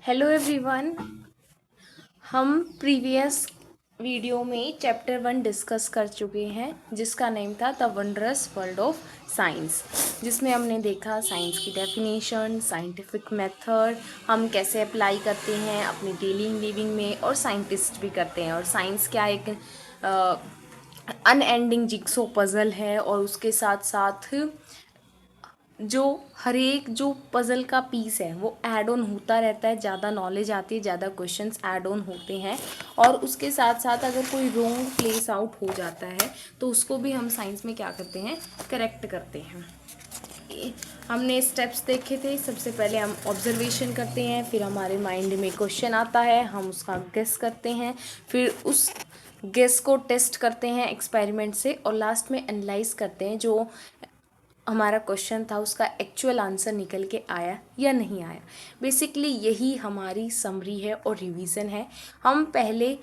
Hello everyone. हम previous video में chapter 1 discuss कर चुके हैं जिसका नेम था the wondrous world of science, जिसमें हमने देखा साइंस की डेफिनेशन, साइंटिफिक मेथड, हम कैसे अप्लाई करते हैं अपनी डेली लिविंग में, और साइंटिस्ट भी करते हैं। और साइंस क्या एक अनएंडिंग जिक्सो पज़ल है, और उसके साथ साथ जो हर एक जो पज़ल का पीस है वो ऐड ऑन होता रहता है, ज़्यादा नॉलेज आती है, ज़्यादा क्वेश्चंस ऐड ऑन होते हैं। और उसके साथ साथ अगर कोई रॉन्ग प्लेस आउट हो जाता है तो उसको भी हम साइंस में क्या करते हैं, करेक्ट करते हैं। हमने स्टेप्स देखे थे। सबसे पहले हम ऑब्जर्वेशन करते हैं, फिर हमारे माइंड में क्वेश्चन आता है, हम उसका गेस करते हैं, फिर उस गेस को टेस्ट करते हैं एक्सपेरिमेंट से, और लास्ट में एनालाइज करते हैं जो हमारा क्वेश्चन था उसका एक्चुअल आंसर निकल के आया या नहीं आया। बेसिकली यही हमारी समरी है और रिवीजन है। हम पहले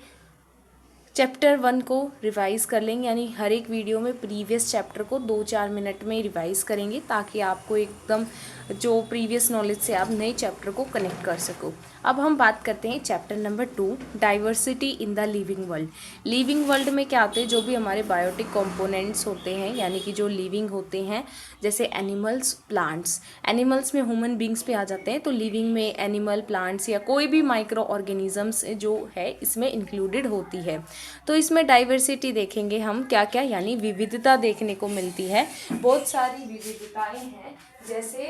चैप्टर 1 को रिवाइज़ कर लेंगे, यानी हर एक वीडियो में प्रीवियस चैप्टर को 2-4 मिनट में रिवाइज़ करेंगे ताकि आपको एकदम जो प्रीवियस नॉलेज से आप नए चैप्टर को कनेक्ट कर सको। अब हम बात करते हैं chapter number 2, diversity in the living world. Living world में क्या आते हैं, जो भी हमारे बायोटिक कंपोनेंट्स होते हैं, यानी कि जो लिविंग होते हैं, जैसे एनिमल्स, प्लांट्स। एनिमल्स में ह्यूमन बींग्स पे आ जाते हैं, तो लिविंग में एनिमल, प्लांट्स या कोई भी माइक्रो ऑर्गेनिजम्स जो है इसमें इंक्लूडेड होती है। तो इसमें डाइवर्सिटी देखेंगे हम क्या क्या, यानी विविधता देखने को मिलती है। बहुत सारी विविधताएं हैं, जैसे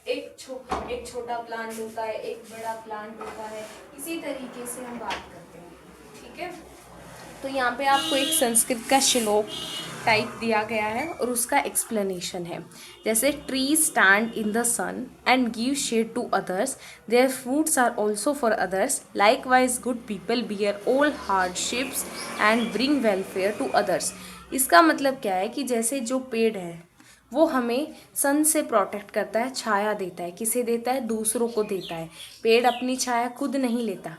एक छोटा प्लांट होता है, एक बड़ा प्लांट होता है, इसी तरीके से हम बात करते हैं। ठीक है, तो यहाँ पे आपको एक संस्कृत का श्लोक टाइप दिया गया है और उसका एक्सप्लेनेशन है। जैसे tree stand in the sun and give shade to others, there fruits are also for others, likewise good people bear all hardships and bring welfare to others. इसका मतलब क्या है कि जैसे जो पेड़ है वो हमें सन से प्रोटेक्ट करता है, छाया देता है, किसे देता है, दूसरों को देता है। पेड़ अपनी छाया खुद नहीं लेता,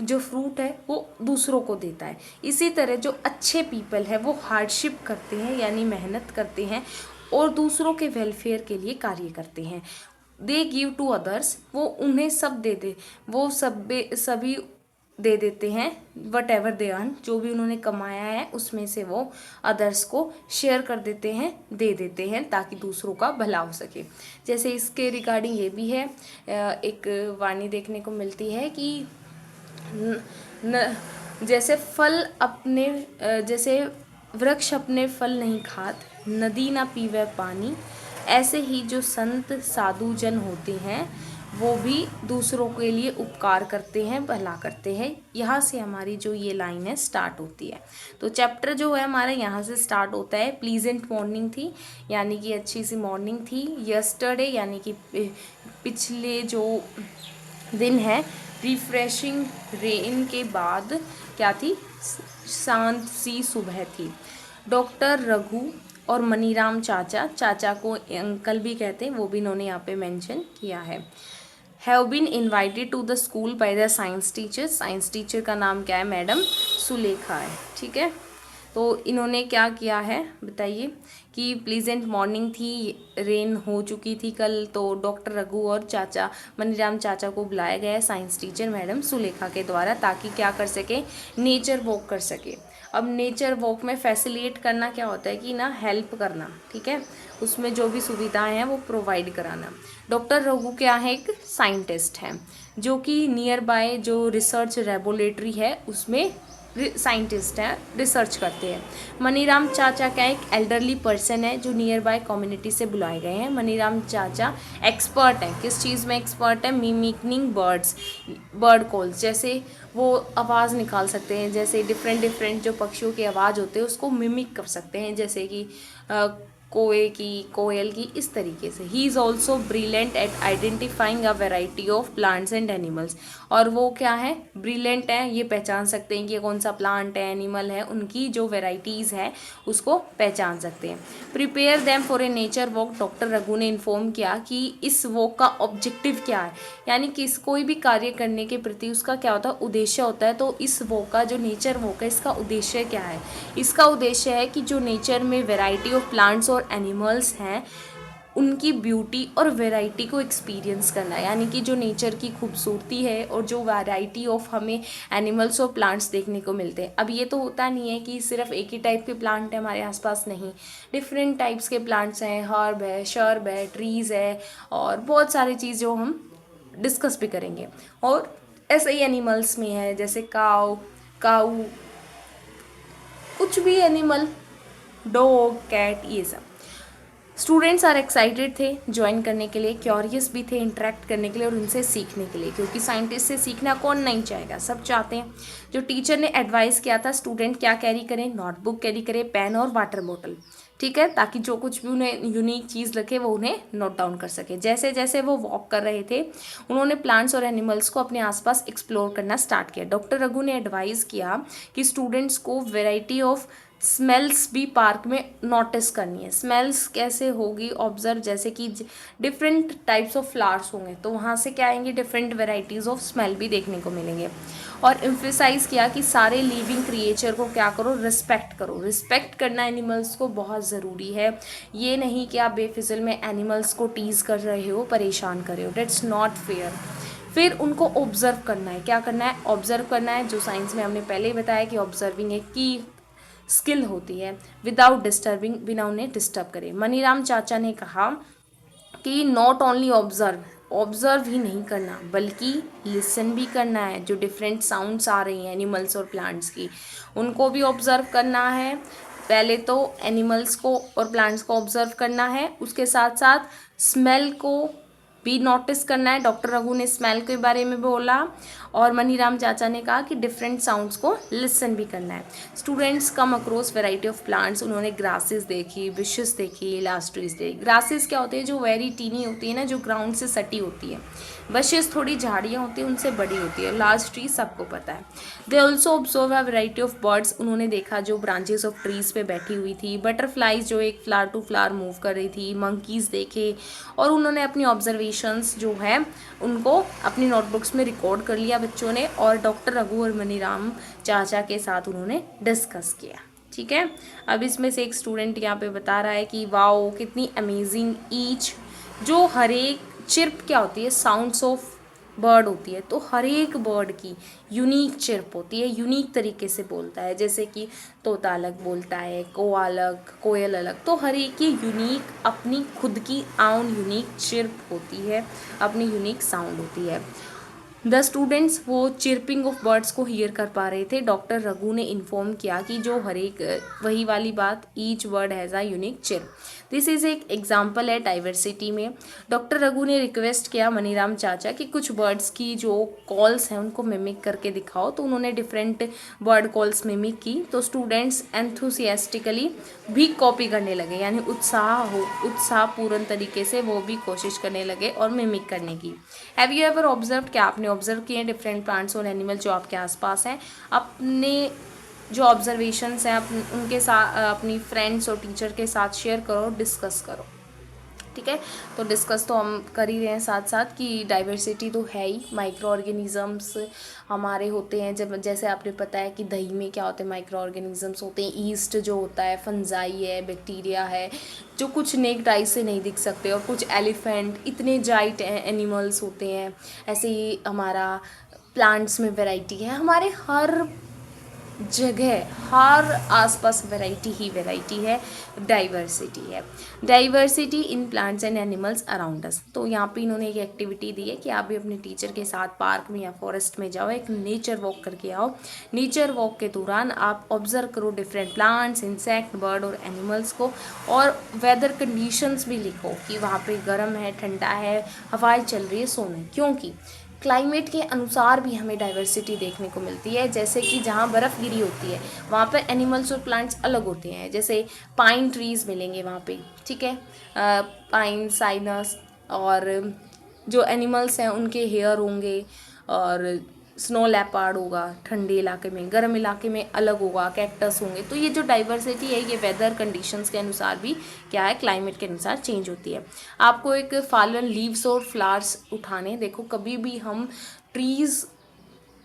जो फ्रूट है वो दूसरों को देता है। इसी तरह जो अच्छे पीपल है वो हार्डशिप करते हैं, यानी मेहनत करते हैं, और दूसरों के वेलफेयर के लिए कार्य करते हैं। दे गिव टू अदर्स, वो उन्हें सब दे दे, वो सभी दे देते हैं, वट एवर दे अर्न, जो भी उन्होंने कमाया है उसमें से वो अदर्स को शेयर कर देते हैं, दे देते हैं, ताकि दूसरों का भला हो सके। जैसे इसके रिगार्डिंग ये भी है, एक वाणी देखने को मिलती है कि जैसे फल अपने जैसे वृक्ष अपने फल नहीं खात, नदी ना पीवे पानी, ऐसे ही जो संत साधु जन होते हैं वो भी दूसरों के लिए उपकार करते हैं, भला करते हैं। यहाँ से हमारी जो ये लाइन है स्टार्ट होती है। तो चैप्टर जो है हमारा यहाँ से स्टार्ट होता है। प्लीजेंट मॉर्निंग थी, यानी कि अच्छी सी मॉर्निंग थी। यस्टरडे यानी कि पिछले जो दिन है। रिफ्रेशिंग रेन के बाद क्या थी, शांत सी सुबह थी। डॉक्टर रघु और मनीराम चाचा, चाचा को अंकल भी कहते हैं, वो भी इन्होंने यहाँ पे मेंशन किया है। Have been invited to the school by the science teacher. Science teacher का नाम क्या है, मैडम सुलेखा है। ठीक है, तो इन्होंने क्या किया है बताइए, कि प्लीजेंट मॉर्निंग थी, रेन हो चुकी थी कल, तो डॉक्टर रघु और चाचा मनीराम चाचा को बुलाया गया है साइंस टीचर मैडम सुलेखा के द्वारा, ताकि क्या कर सके, नेचर वॉक कर सके। अब नेचर वॉक में फैसिलिटेट करना क्या होता है कि ना, हेल्प करना। ठीक है, उसमें जो भी सुविधाएं हैं वो प्रोवाइड कराना। डॉक्टर रघु क्या है, एक साइंटिस्ट है जो कि नियर बाय जो रिसर्च लेबोरेटरी है उसमें साइंटिस्ट हैं, रिसर्च करते हैं। मनीराम चाचा क्या, एक एल्डरली पर्सन है जो नियर बाय कम्युनिटी से बुलाए गए हैं। मनीराम चाचा एक्सपर्ट है, किस चीज़ में एक्सपर्ट है, मिमिक्निंग बर्ड्स, बर्ड कॉल्स, जैसे वो आवाज़ निकाल सकते हैं, जैसे डिफरेंट जो पक्षियों की आवाज़ होते हैं उसको मिमिक कर सकते हैं, जैसे कि कोए की, कोयल की, इस तरीके से। He is also brilliant at identifying a variety of plants and animals. और वो क्या है, ब्रिलियंट है, ये पहचान सकते हैं कि कौन सा प्लांट है, एनिमल है, उनकी जो वेराइटीज़ है उसको पहचान सकते हैं। Prepare them for a nature walk. Doctor Raghu ने इन्फॉर्म किया कि इस वॉक का ऑब्जेक्टिव क्या है, यानी कि कोई भी कार्य करने के प्रति उसका क्या होता है, उद्देश्य होता है। तो इस वॉक का, जो नेचर वॉक है, इसका उद्देश्य क्या है, इसका उद्देश्य है कि जो नेचर में वेराइटी ऑफ प्लांट्स और एनिमल्स हैं उनकी ब्यूटी और वैरायटी को एक्सपीरियंस करना है, यानी कि जो नेचर की खूबसूरती है और जो वैरायटी ऑफ हमें एनिमल्स और प्लांट्स देखने को मिलते हैं। अब ये तो होता नहीं है कि सिर्फ एक ही टाइप के प्लांट है हमारे आसपास, नहीं, डिफरेंट टाइप्स के प्लांट्स हैं, हर्ब है, शर्ब है, ट्रीज़ है और बहुत सारी चीज़ जो हम डिस्कस भी करेंगे। और ऐसे ही एनिमल्स में है जैसे काऊ काऊ कुछ भी एनिमल, डॉग, कैट, ये सब। स्टूडेंट्स आर एक्साइटेड थे ज्वाइन करने के लिए, क्यूरियस भी थे इंटरेक्ट करने के लिए और उनसे सीखने के लिए, क्योंकि साइंटिस्ट से सीखना कौन नहीं चाहेगा, सब चाहते हैं। जो टीचर ने एडवाइस किया था स्टूडेंट क्या कैरी करें, नोटबुक कैरी करें, पेन और वाटर बॉटल, ठीक है, ताकि जो कुछ भी उन्हें यूनिक चीज़ लगे वो उन्हें नोट डाउन कर सके। जैसे जैसे वो वॉक कर रहे थे उन्होंने प्लांट्स और एनिमल्स को अपने आसपास एक्सप्लोर करना स्टार्ट किया। डॉक्टर रघु ने एडवाइस किया कि स्टूडेंट्स को वेराइटी ऑफ स्मेल्स भी पार्क में नोटिस करनी है। स्मेल्स कैसे होगी ऑब्जर्व, जैसे कि डिफरेंट टाइप्स ऑफ फ्लावर्स होंगे तो वहाँ से क्या आएंगे, डिफरेंट वेराइटीज़ ऑफ स्मेल भी देखने को मिलेंगे। और एम्फेसाइज किया कि सारे लिविंग क्रिएचर को क्या करो, रिस्पेक्ट करो। रिस्पेक्ट करना एनिमल्स को बहुत ज़रूरी है। ये नहीं कि आप बेफिजल में एनिमल्स को टीज़ कर रहे हो, परेशान कर रहे हो, डेट्स नॉट फेयर। फिर उनको ऑब्जर्व करना है। क्या करना है, ऑब्जर्व करना है, जो साइंस में हमने पहले ही बताया कि ऑब्जर्विंग एक की स्किल होती है, विदाउट डिस्टर्बिंग, बिना उन्हें डिस्टर्ब करे। मनीराम चाचा ने कहा कि नॉट ओनली ऑब्जर्व, ऑब्जर्व ही नहीं करना बल्कि लिसन भी करना है। जो डिफरेंट साउंड्स आ रही हैं एनिमल्स और प्लांट्स की, उनको भी ऑब्जर्व करना है। पहले तो एनिमल्स को और प्लांट्स को ऑब्जर्व करना है, उसके साथ साथ स्मेल को भी नोटिस करना है। डॉक्टर रघु ने स्मेल के बारे में बोला और मनीराम चाचा ने कहा कि डिफरेंट साउंड्स को लिसन भी करना है। Students come across variety of plants, उन्होंने ग्रासेस देखी, बुशेस देखी, लास्ट ट्रीज देखी। ग्रासेस क्या होती है, जो वेरी टीनी होती है ना, जो ग्राउंड से सटी होती है। बशेस थोड़ी झाड़ियाँ होती हैं, उनसे बड़ी होती है। लास्ट ट्री सबको पता है। They also observe a variety of birds, उन्होंने देखा जो ब्रांचेस ऑफ ट्रीज पे बैठी हुई थी। बटरफ्लाइज जो एक फ्लावर टू फ्लावर मूव कर रही थी। मंकीज़ देखे और उन्होंने अपनी ऑब्जर्वेशंस जो है उनको अपनी नोटबुक्स में रिकॉर्ड कर लिया बच्चों ने, और डॉक्टर रघु और मनीराम चाचा के साथ उन्होंने डिस्कस किया। ठीक है, अब इसमें से एक स्टूडेंट यहाँ पे बता रहा है कि वाओ कितनी अमेजिंग ईच, जो हर एक चिर्प क्या होती है, साउंड्स ऑफ बर्ड होती है, तो हर एक बर्ड की यूनिक चिर्प होती है, यूनिक तरीके से बोलता है। जैसे कि तोता अलग बोलता है, कौवा अलग, कोयल अलग, तो हर एक की यूनिक अपनी खुद की आउन यूनिक चिर्प होती है, अपनी यूनिक साउंड होती है। द स्टूडेंट्स वो चिरपिंग ऑफ बर्ड्स को हियर कर पा रहे थे। डॉक्टर रघु ने इन्फॉर्म किया कि जो हर एक, वही वाली बात, each word has a unique chirp. This is एक एग्जाम्पल है डाइवर्सिटी में। डॉक्टर रघु ने रिक्वेस्ट किया मनीराम चाचा कि कुछ बर्ड्स की जो कॉल्स हैं उनको मिमिक करके दिखाओ, तो उन्होंने डिफरेंट बर्ड कॉल्स मिमिक की। तो स्टूडेंट्स एंथुसियास्टिकली भी कॉपी करने लगे, यानी उत्साहपूर्ण तरीके से वो भी कोशिश करने लगे और मिमिक करने की। हैव यू एवर ऑब्जर्व, क्या आपने ऑब्जर्व किए डिफरेंट प्लांट्स और एनिमल जो आपके आसपास हैं? अपने जो ऑब्जर्वेशंस हैं उनके साथ अपनी फ्रेंड्स और टीचर के साथ शेयर करो, डिस्कस करो। ठीक है, तो डिस्कस तो हम कर ही रहे हैं साथ साथ कि डाइवर्सिटी तो है ही। माइक्रो ऑर्गेनिज़म्स हमारे होते हैं, जब जैसे आपने पता है कि दही में क्या होते हैं, माइक्रो ऑर्गेनिज़म्स होते हैं। ईस्ट जो होता है, फंजाई है, बैक्टीरिया है, जो कुछ नेक्ड आई से नहीं दिख सकते, और कुछ एलिफेंट, इतने जाइंट एनिमल्स होते हैं। ऐसे ही हमारा प्लांट्स में वैरायटी है, हमारे हर जगह, हर आसपास वैरायटी ही वैरायटी है, डाइवर्सिटी है। Diversity in plants and animals around us. तो यहाँ पे इन्होंने एक एक्टिविटी दी है कि आप भी अपने टीचर के साथ पार्क में या फॉरेस्ट में जाओ, एक नेचर वॉक करके आओ। नेचर वॉक के दौरान आप ऑब्जर्व करो डिफरेंट प्लांट्स, इंसेक्ट, बर्ड और एनिमल्स को, और वेदर कंडीशंस भी लिखो कि वहाँ पे गर्म है, ठंडा है, हवाएं चल रही है, सोने, क्योंकि क्लाइमेट के अनुसार भी हमें डाइवर्सिटी देखने को मिलती है। जैसे कि जहाँ बर्फ़ गिरी होती है वहाँ पर एनिमल्स और प्लांट्स अलग होते हैं, जैसे पाइन ट्रीज़ मिलेंगे वहाँ पे, ठीक है, पाइन, साइनस, और जो एनिमल्स हैं उनके हेयर होंगे, और स्नो लेपर्ड होगा ठंडे इलाके में, गर्म इलाके में अलग होगा, कैक्टस होंगे। तो ये जो डाइवर्सिटी है ये वेदर कंडीशंस के अनुसार भी क्या है, क्लाइमेट के अनुसार चेंज होती है। आपको एक फालन लीव्स और फ्लावर्स उठाने, देखो कभी भी हम ट्रीज़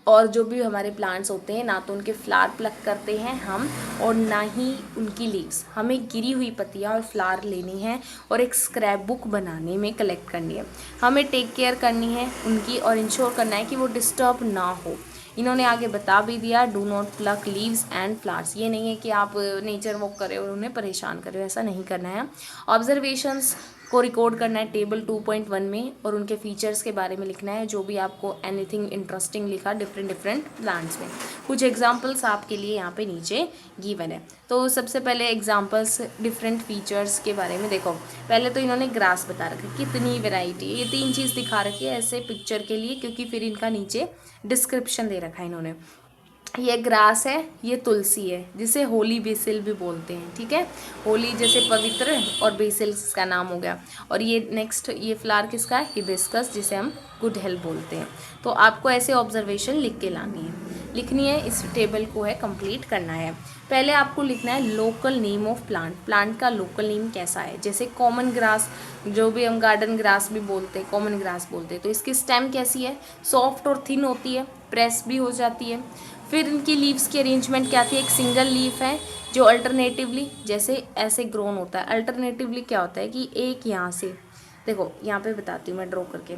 और जो भी हमारे प्लांट्स होते हैं ना तो उनके फ्लावर प्लक करते हैं हम, और ना ही उनकी लीव्स। हमें गिरी हुई पत्तियाँ और फ्लावर लेनी है और एक स्क्रैप बुक बनाने में कलेक्ट करनी है। हमें टेक केयर करनी है उनकी और इंश्योर करना है कि वो डिस्टर्ब ना हो। इन्होंने आगे बता भी दिया, do not plug leaves and flowers. ये नहीं है कि आप नेचर वॉक करें और उन्हें परेशान करें, ऐसा नहीं करना है। ऑब्जर्वेशंस को रिकॉर्ड करना है टेबल 2.1 में, और उनके फीचर्स के बारे में लिखना है, जो भी आपको एनीथिंग इंटरेस्टिंग लिखा डिफरेंट डिफरेंट प्लांट्स में। कुछ एग्जांपल्स आपके लिए यहाँ पे नीचे गिवन है। तो सबसे पहले एग्जांपल्स डिफरेंट फीचर्स के बारे में देखो। पहले तो इन्होंने ग्रास बता रखा है, कितनी वेराइटी, ये 3 चीज़ दिखा रखी है ऐसे पिक्चर के लिए, क्योंकि फिर इनका नीचे डिस्क्रिप्शन दे रखा है इन्होंने। ये ग्रास है, ये तुलसी है, जिसे होली बेसिल भी बोलते हैं, ठीक है। होली जैसे पवित्र और बेसिल इसका नाम हो गया। और ये नेक्स्ट, ये फ्लावर किसका है, हिबिस्कस, जिसे हम गुड हेल्थ बोलते हैं। तो आपको ऐसे ऑब्जर्वेशन लिख के लिखनी है, इस टेबल को है कंप्लीट करना है। पहले आपको लिखना है local name of plant, plant का लोकल नेम कैसा है। जैसे कॉमन ग्रास, जो भी हम गार्डन ग्रास भी बोलते हैं, कॉमन ग्रास बोलते हैं, तो इसकी स्टेम कैसी है, सॉफ्ट और थिन होती है, प्रेस भी हो जाती है। फिर इनकी लीव्स की अरेंजमेंट क्या थी, एक सिंगल लीफ है जो अल्टरनेटिवली जैसे ऐसे ग्रोन होता है। अल्टरनेटिवली क्या होता है कि एक यहाँ से, देखो यहाँ पे बताती हूँ मैं ड्रॉ करके।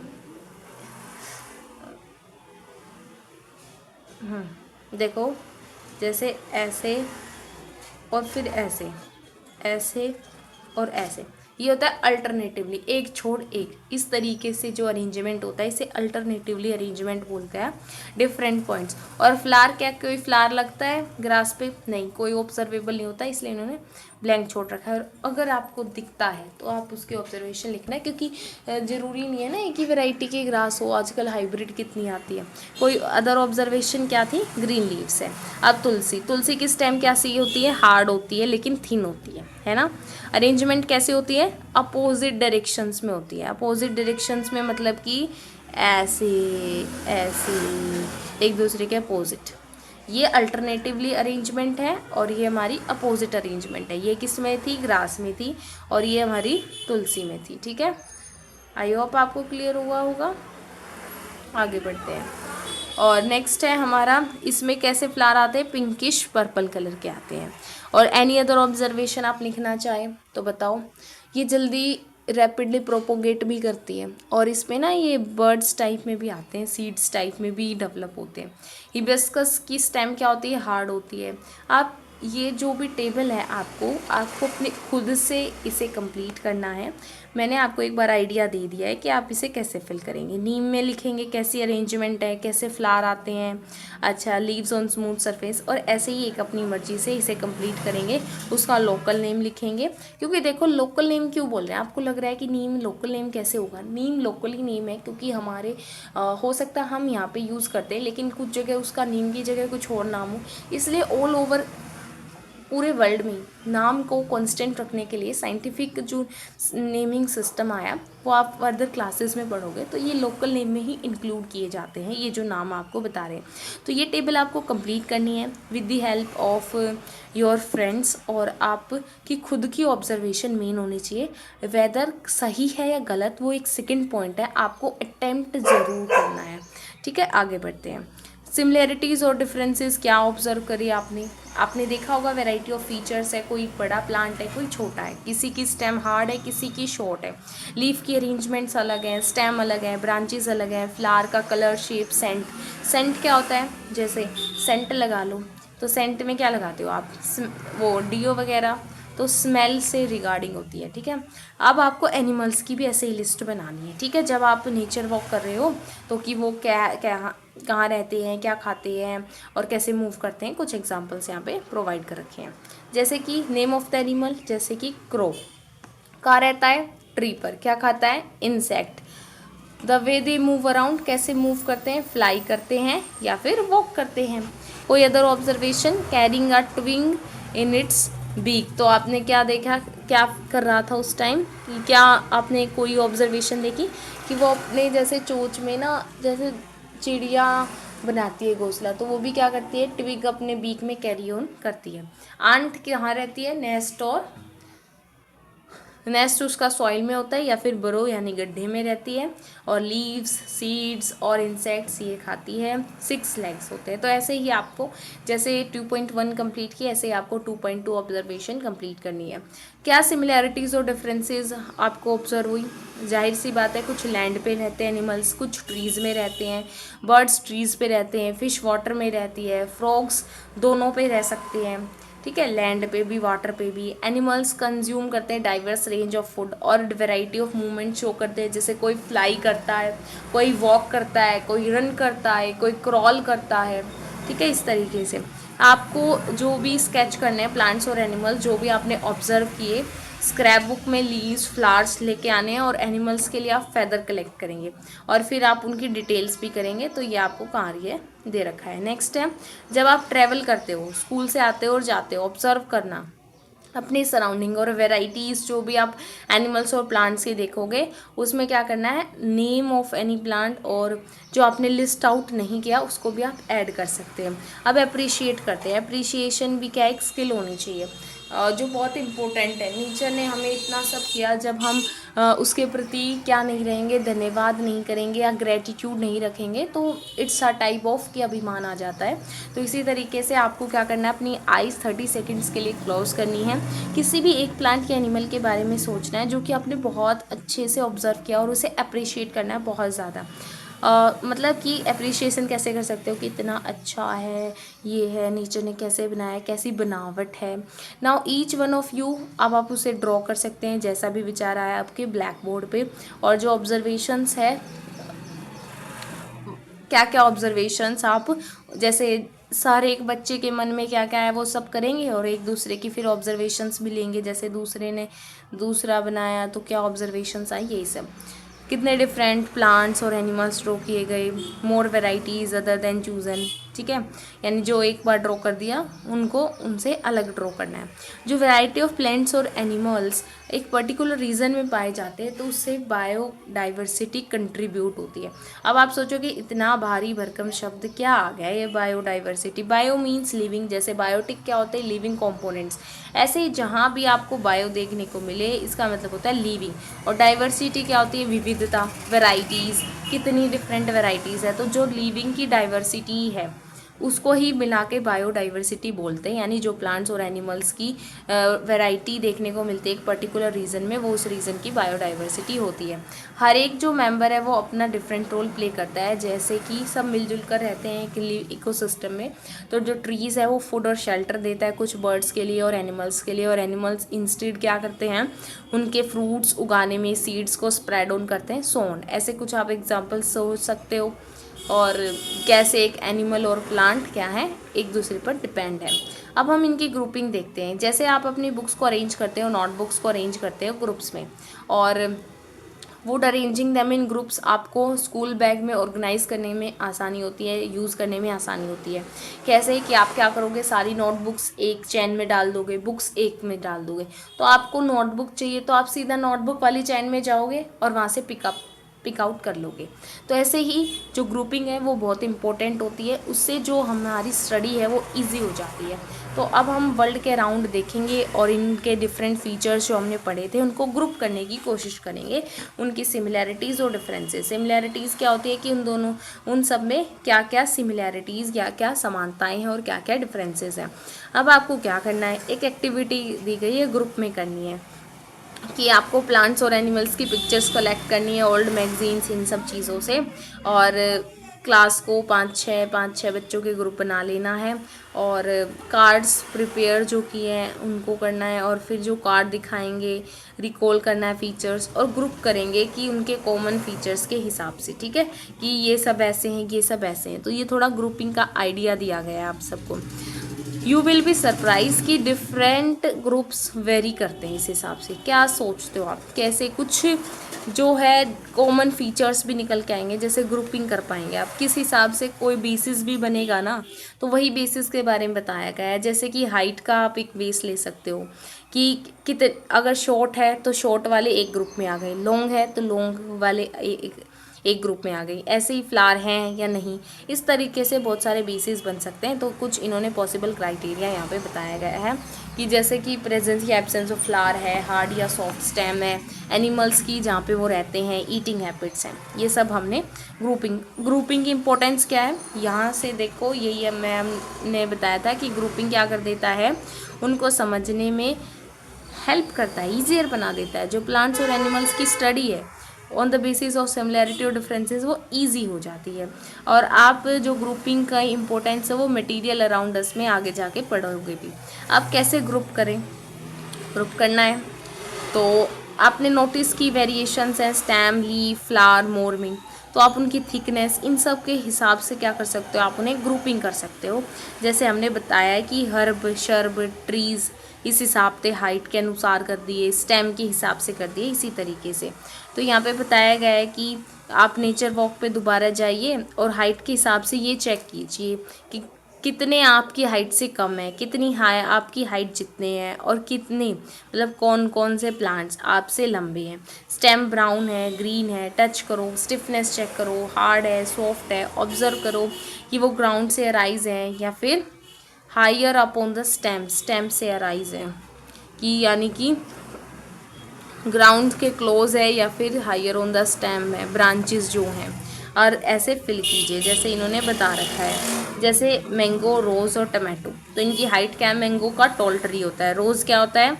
देखो जैसे ऐसे और फिर ऐसे, ऐसे और ऐसे, ये होता है अल्टरनेटिवली, एक छोड़ एक। इस तरीके से जो अरेंजमेंट होता है इसे अल्टरनेटिवली अरेंजमेंट बोलते हैं, डिफरेंट पॉइंट्स। और फ्लावर, क्या कोई फ्लावर लगता है ग्रास पे, नहीं, कोई ऑब्जर्वेबल नहीं होता, इसलिए इन्होंने ब्लैंक छोड़ रखा है। और अगर आपको दिखता है तो आप उसके ऑब्जर्वेशन लिखना है, क्योंकि ज़रूरी नहीं है ना एक ही वैरायटी की ग्रास हो, आजकल हाइब्रिड कितनी आती है। कोई अदर ऑब्जर्वेशन क्या थी, ग्रीन लीव्स है। अब तुलसी, तुलसी की स्टेम कैसी होती है, हार्ड होती है लेकिन थिन होती है ना। अरेंजमेंट कैसे होती है, अपोजिट डायरेक्शंस में होती है। अपोजिट डायरेक्शंस में मतलब कि ऐसे ऐसे, एक दूसरे के अपोजिट। ये अल्टरनेटिवली अरेंजमेंट है और ये हमारी अपोजिट अरेंजमेंट है। ये किस में थी, ग्रास में थी, और ये हमारी तुलसी में थी, ठीक है। आई होप आपको क्लियर हुआ होगा। आगे बढ़ते हैं। और नेक्स्ट है हमारा, इसमें कैसे फ्लावर आते हैं, पिंकिश पर्पल कलर के आते हैं। और एनी अदर ऑब्जर्वेशन आप लिखना चाहें तो बताओ। ये जल्दी रैपिडली प्रोपोगेट भी करती है, और इसमें ना ये बर्ड्स टाइप में भी आते हैं, सीड्स टाइप में भी डेवलप होते हैं। हिबिस्कस की स्टेम क्या होती है, हार्ड होती है। आप ये जो भी टेबल है आपको अपने खुद से इसे कंप्लीट करना है। मैंने आपको एक बार आइडिया दे दिया है कि आप इसे कैसे फिल करेंगे। नीम में लिखेंगे कैसी अरेंजमेंट है, कैसे फ्लावर आते हैं, अच्छा लीव्स ऑन स्मूथ सरफेस, और ऐसे ही एक अपनी मर्जी से इसे कंप्लीट करेंगे। उसका लोकल नेम लिखेंगे, क्योंकि देखो लोकल नेम क्यों बोल रहे हैं, आपको लग रहा है कि नीम लोकल नेम कैसे होगा। नीम लोकली नेम है क्योंकि हमारे हो सकता है हम यहाँ पे यूज़ करते हैं, लेकिन कुछ जगह उसका नीम की जगह कुछ और नाम हो, इसलिए ऑल ओवर पूरे वर्ल्ड में नाम को कांस्टेंट रखने के लिए साइंटिफिक जो नेमिंग सिस्टम आया वो आप फर्दर क्लासेस में पढ़ोगे, तो ये लोकल नेम में ही इंक्लूड किए जाते हैं, ये जो नाम आपको बता रहे हैं। तो ये टेबल आपको कंप्लीट करनी है with the help of your friends, और आपकी खुद की ऑब्जर्वेशन मेन होनी चाहिए। वेदर सही है या गलत वो एक सेकेंड पॉइंट है, आपको अटेम्प्ट ज़रूर करना है, ठीक है। आगे बढ़ते हैं। सिमिलैरिटीज़ और डिफरेंसेस क्या ऑब्जर्व करी आपने देखा होगा, वैरायटी ऑफ फीचर्स है, कोई बड़ा प्लांट है कोई छोटा है, किसी की स्टेम हार्ड है किसी की शॉर्ट है, लीफ की अरेंजमेंट्स अलग हैं, स्टेम अलग है, ब्रांचेस अलग हैं, फ्लावर का कलर, शेप, सेंट। सेंट क्या होता है, जैसे सेंट लगा लो तो सेंट में क्या लगाते हो आप, वो डीओ वगैरह, तो स्मेल से रिगार्डिंग होती है, ठीक है। अब आपको एनिमल्स की भी ऐसे ही लिस्ट बनानी है, ठीक है, जब आप नेचर वॉक कर रहे हो तो कि वो क्या क्या कहाँ रहते हैं, क्या खाते हैं और कैसे मूव करते हैं। कुछ एग्जांपल्स यहाँ पे प्रोवाइड कर रखे हैं, जैसे कि नेम ऑफ द एनिमल, जैसे कि क्रो, कहाँ रहता है, ट्री पर, क्या खाता है, insect. The way they move around, कैसे मूव करते हैं, फ्लाई करते हैं या फिर वॉक करते हैं। कोई other observation, carrying a twig in its beak, तो आपने क्या देखा, क्या कर रहा था उस टाइम, क्या आपने कोई ऑब्जर्वेशन देखी कि वो अपने जैसे चोंच में ना, जैसे चिड़िया बनाती है घोंसला, तो वो भी क्या करती है, ट्विग अपने बीक में कैरी ऑन करती है। आंट कहाँ रहती है, नेस्ट और नेस्ट उसका सॉइल में होता है या फिर बरो यानी गड्ढे में रहती है, और लीव्स, सीड्स और इंसेक्ट्स ये खाती है। 6 लेग्स होते हैं। तो ऐसे ही आपको जैसे 2.1 कंप्लीट की, ऐसे ही आपको 2.2 ऑब्जर्वेशन कंप्लीट करनी है। क्या सिमिलैरिटीज़ और डिफरेंसेस आपको ऑब्जर्व हुई? जाहिर सी बात है, कुछ लैंड पे रहते हैं एनिमल्स, कुछ ट्रीज़ में रहते हैं, बर्ड्स ट्रीज़ पे रहते हैं, फिश वाटर में रहती है, फ्रॉग्स दोनों पे रह सकते हैं, ठीक है, लैंड पे भी वाटर पे भी। एनिमल्स कंज्यूम करते हैं डाइवर्स रेंज ऑफ फूड और वेराइटी ऑफ मूवमेंट शो करते हैं, जैसे कोई फ्लाई करता है, कोई वॉक करता है, कोई रन करता है, कोई क्रॉल करता है, ठीक है। इस तरीके से आपको जो भी स्केच करने हैं प्लांट्स और एनिमल्स जो भी आपने ऑब्जर्व किए, स्क्रैप बुक में लीव्स, फ्लावर्स लेके आने हैं, और एनिमल्स के लिए आप फेदर कलेक्ट करेंगे और फिर आप उनकी डिटेल्स भी करेंगे। तो ये आपको कहाँ ये दे रखा है। नेक्स्ट है, जब आप ट्रैवल करते हो, स्कूल से आते हो और जाते हो, ऑब्जर्व करना अपनी सराउंडिंग और वेराइटीज़ जो भी आप एनिमल्स और प्लांट्स के देखोगे, उसमें क्या करना है, नेम ऑफ एनी प्लांट और जो आपने लिस्ट आउट नहीं किया उसको भी आप ऐड कर सकते हैं। अब अप्रिशिएट करते हैं। अप्रिशिएशन भी क्या एक स्किल होनी चाहिए जो बहुत इम्पोर्टेंट है। नेचर ने हमें इतना सब किया, जब हम उसके प्रति क्या नहीं रहेंगे, धन्यवाद नहीं करेंगे या ग्रेटिट्यूड नहीं रखेंगे, तो इट्स अ टाइप ऑफ कि अभिमान आ जाता है। तो इसी तरीके से आपको क्या करना है, अपनी आइज़ 30 सेकेंड्स के लिए क्लोज करनी है। किसी भी एक प्लांट या एनिमल के बारे में सोचना है जो कि आपने बहुत अच्छे से ऑब्जर्व किया, और उसे अप्रिशिएट करना है बहुत ज़्यादा। मतलब कि अप्रिशिएशन कैसे कर सकते हो कि इतना अच्छा है, ये है, नेचर ने कैसे बनाया, कैसी बनावट है। Now each one of you, अब आप उसे ड्रॉ कर सकते हैं जैसा भी विचार आया आपके ब्लैक बोर्ड पे। और जो ऑब्जर्वेशंस है, क्या क्या ऑब्जर्वेशंस आप, जैसे सारे एक बच्चे के मन में क्या क्या है वो सब करेंगे, और एक दूसरे की फिर ऑब्जर्वेशंस भी लेंगे, जैसे दूसरे ने दूसरा बनाया तो क्या ऑब्जर्वेशंस आई, यही सब। कितने डिफरेंट प्लांट्स और एनिमल्स ड्रॉ किए गए, मोर वेराइटीज़ अदर देन चूजन, ठीक है। यानी जो एक बार ड्रॉ कर दिया उनको उनसे अलग ड्रॉ करना है। जो वैरायटी ऑफ प्लांट्स और एनिमल्स एक पर्टिकुलर रीजन में पाए जाते हैं, तो उससे बायोडाइवर्सिटी कंट्रीब्यूट होती है। अब आप सोचो कि इतना भारी भरकम शब्द क्या आ गया ये बायोडाइवर्सिटी। बायो मीन्स लिविंग, जैसे बायोटिक क्या होते हैं, लिविंग कंपोनेंट्स। ऐसे ही जहाँ भी आपको बायो देखने को मिले इसका मतलब होता है लिविंग, और डाइवर्सिटी क्या होती है, विविधता, वैराइटीज़, कितनी डिफरेंट वैराइटीज़ है। तो जो लिविंग की डाइवर्सिटी है उसको ही मिला के बायोडाइवर्सिटी बोलते हैं, यानी जो प्लांट्स और एनिमल्स की वैरायटी देखने को मिलती है एक पर्टिकुलर रीजन में, वो उस रीजन की बायोडाइवर्सिटी होती है। हर एक जो मेंबर है वो अपना डिफरेंट रोल प्ले करता है, जैसे कि सब मिलजुल कर रहते हैं एक इकोसिस्टम में। तो जो ट्रीज़ है वो फूड और शेल्टर देता है कुछ बर्ड्स के लिए और एनिमल्स के लिए, और एनिमल्स इंस्टेड क्या करते हैं, उनके फ्रूट्स उगाने में सीड्स को स्प्रेड ऑन करते हैं, सो ऑन। ऐसे कुछ आप एग्जाम्पल सोच सकते हो, और कैसे एक एनिमल और प्लांट क्या है, एक दूसरे पर डिपेंड है। अब हम इनकी ग्रुपिंग देखते हैं। जैसे आप अपनी बुक्स को अरेंज करते हो, नोटबुक्स को अरेंज करते हो ग्रुप्स में, और would arranging them in groups आपको स्कूल बैग में ऑर्गेनाइज करने में आसानी होती है, यूज़ करने में आसानी होती है। कैसे कि आप क्या करोगे, सारी नोटबुक्स एक चैन में डाल दोगे, बुक्स एक में डाल दोगे। तो आपको नोटबुक चाहिए तो आप सीधा नोटबुक वाली चैन में जाओगे और वहाँ से पिक आउट कर लोगे। तो ऐसे ही जो ग्रुपिंग है वो बहुत इंपॉर्टेंट होती है, उससे जो हमारी स्टडी है वो इजी हो जाती है। तो अब हम वर्ल्ड के अराउंड देखेंगे और इनके डिफरेंट फीचर्स जो हमने पढ़े थे उनको ग्रुप करने की कोशिश करेंगे, उनकी सिमिलैरिटीज़ और डिफरेंसेस। सिमिलैरिटीज़ क्या होती है कि उन सब में क्या क्या सिमिलैरिटीज़, क्या क्या समानताएं हैं और क्या क्या डिफरेंसेस हैं। अब आपको क्या करना है, एक एक्टिविटी दी गई है ग्रुप में करनी है कि आपको प्लांट्स और एनिमल्स की पिक्चर्स कलेक्ट करनी है, ओल्ड मैगजीन्स, इन सब चीज़ों से, और क्लास को 5-6 बच्चों के ग्रुप बना लेना है, और कार्ड्स प्रिपेयर जो किए हैं उनको करना है, और फिर जो कार्ड दिखाएंगे रिकॉल करना है फीचर्स, और ग्रुप करेंगे कि उनके कॉमन फीचर्स के हिसाब से, ठीक है, कि ये सब ऐसे हैं, ये सब ऐसे हैं। तो ये थोड़ा ग्रुपिंग का आइडिया दिया गया है आप सबको। यू विल बी सरप्राइज कि डिफरेंट ग्रुप्स वेरी करते हैं इस हिसाब से। क्या सोचते हो आप, कैसे कुछ जो है कॉमन फीचर्स भी निकल के आएंगे, जैसे ग्रुपिंग कर पाएंगे आप किस हिसाब से, कोई बेसिस भी बनेगा ना, तो वही बेसिस के बारे में बताया गया है। जैसे कि हाइट का आप एक बेस ले सकते हो कि कितने, अगर शॉर्ट है तो शॉर्ट वाले एक ग्रुप में आ गए, लॉन्ग है तो लॉन्ग वाले एक ग्रुप में आ गई, ऐसे ही फ्लावर हैं या नहीं, इस तरीके से बहुत सारे बेसिस बन सकते हैं। तो कुछ इन्होंने पॉसिबल क्राइटेरिया यहाँ पे बताया गया है कि जैसे कि प्रेजेंस या एब्सेंस ऑफ फ्लावर है, हार्ड या सॉफ्ट स्टेम है, एनिमल्स की जहाँ पे वो रहते हैं, ईटिंग हैबिट्स हैं, ये सब हमने ग्रुपिंग की इंपॉर्टेंस क्या है यहाँ से देखो, यही मैम ने बताया था कि ग्रुपिंग क्या कर देता है, उनको समझने में हेल्प करता है, ईजियर बना देता है। जो प्लांट्स और एनिमल्स की स्टडी है on the basis of similarity और डिफरेंसेस वो ईजी हो जाती है। और आप जो ग्रुपिंग का इम्पोर्टेंस है वो मटेरियल अराउंड अस में आगे जाके पढ़ोगे भी। आप कैसे ग्रुप करें, ग्रुप करना है तो आपने नोटिस की वेरिएशंस हैं, स्टेम, लीफ, फ्लावर, मोर्मिंग, तो आप उनकी थिकनेस इन सब के हिसाब से क्या कर सकते हो, आप उन्हें ग्रुपिंग कर सकते हो। जैसे हमने बताया है कि हर्ब, शर्ब, ट्रीज़ इस हिसाब से हाइट के अनुसार कर दिए, स्टेम के हिसाब से कर दिए, इसी तरीके से। तो यहाँ पे बताया गया है कि आप नेचर वॉक पे दोबारा जाइए और हाइट के हिसाब से ये चेक कीजिए कि कितने आपकी हाइट से कम है, कितनी हाई आपकी हाइट जितने हैं, और कितने मतलब कौन कौन से प्लांट्स आपसे लंबे हैं। स्टेम ब्राउन है, ग्रीन है, टच करो, स्टिफनेस चेक करो, हार्ड है, सॉफ्ट है, ऑब्जर्व करो कि वो ग्राउंड से अराइज है या फिर higher up on the stem से अराइज है, कि यानी कि ग्राउंड के क्लोज है या फिर हायर ऑन द स्टेम है, ब्रांचेस जो हैं। और ऐसे फिल कीजिए जैसे इन्होंने बता रखा है। जैसे मैंगो, रोज़ और टमाटो, तो इनकी हाइट क्या है, मैंगो का टॉल ट्री होता है, रोज़ क्या होता है,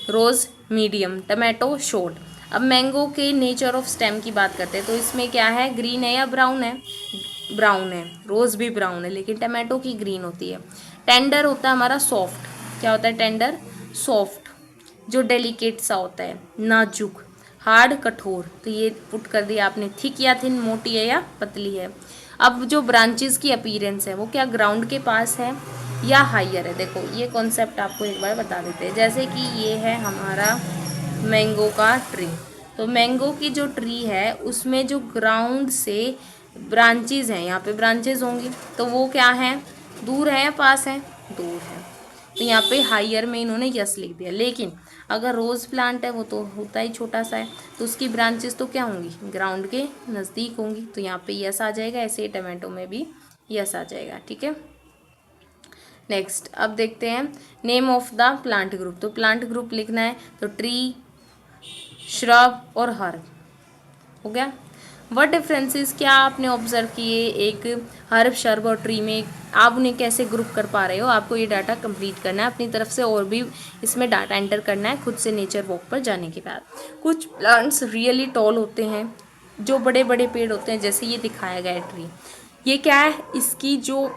रोज़ मीडियम, टमाटो शॉर्ट। अब मैंगो के नेचर ऑफ स्टेम की बात करते हैं तो इसमें क्या है, ग्रीन है या ब्राउन है, ब्राउन है, रोज़ भी ब्राउन है लेकिन टमाटो की ग्रीन होती है। टेंडर होता है हमारा सॉफ्ट, क्या होता है टेंडर, सॉफ्ट, जो डेलिकेट सा होता है, नाजुक। हार्ड, कठोर, तो ये पुट कर दिया आपने, थिक या थिन, मोटी है या पतली है। अब जो ब्रांचेस की अपीयरेंस है वो क्या ग्राउंड के पास है या हाइयर है। देखो ये कॉन्सेप्ट आपको एक बार बता देते हैं। जैसे कि ये है हमारा मैंगो का ट्री, तो मैंगो की जो ट्री है उसमें जो ग्राउंड से ब्रांचेस हैं, यहाँ पे ब्रांचेस होंगी, तो वो क्या है, दूर है या पास है, दूर है। तो यहाँ पे हाइयर में इन्होंने यस लिख दिया। लेकिन अगर रोज़ प्लांट है वो तो होता ही छोटा सा है, तो उसकी ब्रांचेस तो क्या होंगी, ग्राउंड के नज़दीक होंगी, तो यहाँ पे यस आ जाएगा। ऐसे ही टमाटो में भी यस आ जाएगा। ठीक है, नेक्स्ट अब देखते हैं name of the plant group. तो प्लांट ग्रुप लिखना है तो ट्री, श्रब और हर्ब हो गया। वट डिफरेंसेस क्या आपने ऑब्जर्व किए एक हर्ब, शर्ब और ट्री में, आप उन्हें कैसे ग्रुप कर पा रहे हो। आपको ये डाटा कंप्लीट करना है अपनी तरफ से, और भी इसमें डाटा एंटर करना है खुद से नेचर वॉक पर जाने के बाद। कुछ प्लांट्स रियली टॉल होते हैं, जो बड़े बड़े पेड़ होते हैं, जैसे ये दिखाया गया है ट्री। ये क्या है, इसकी जो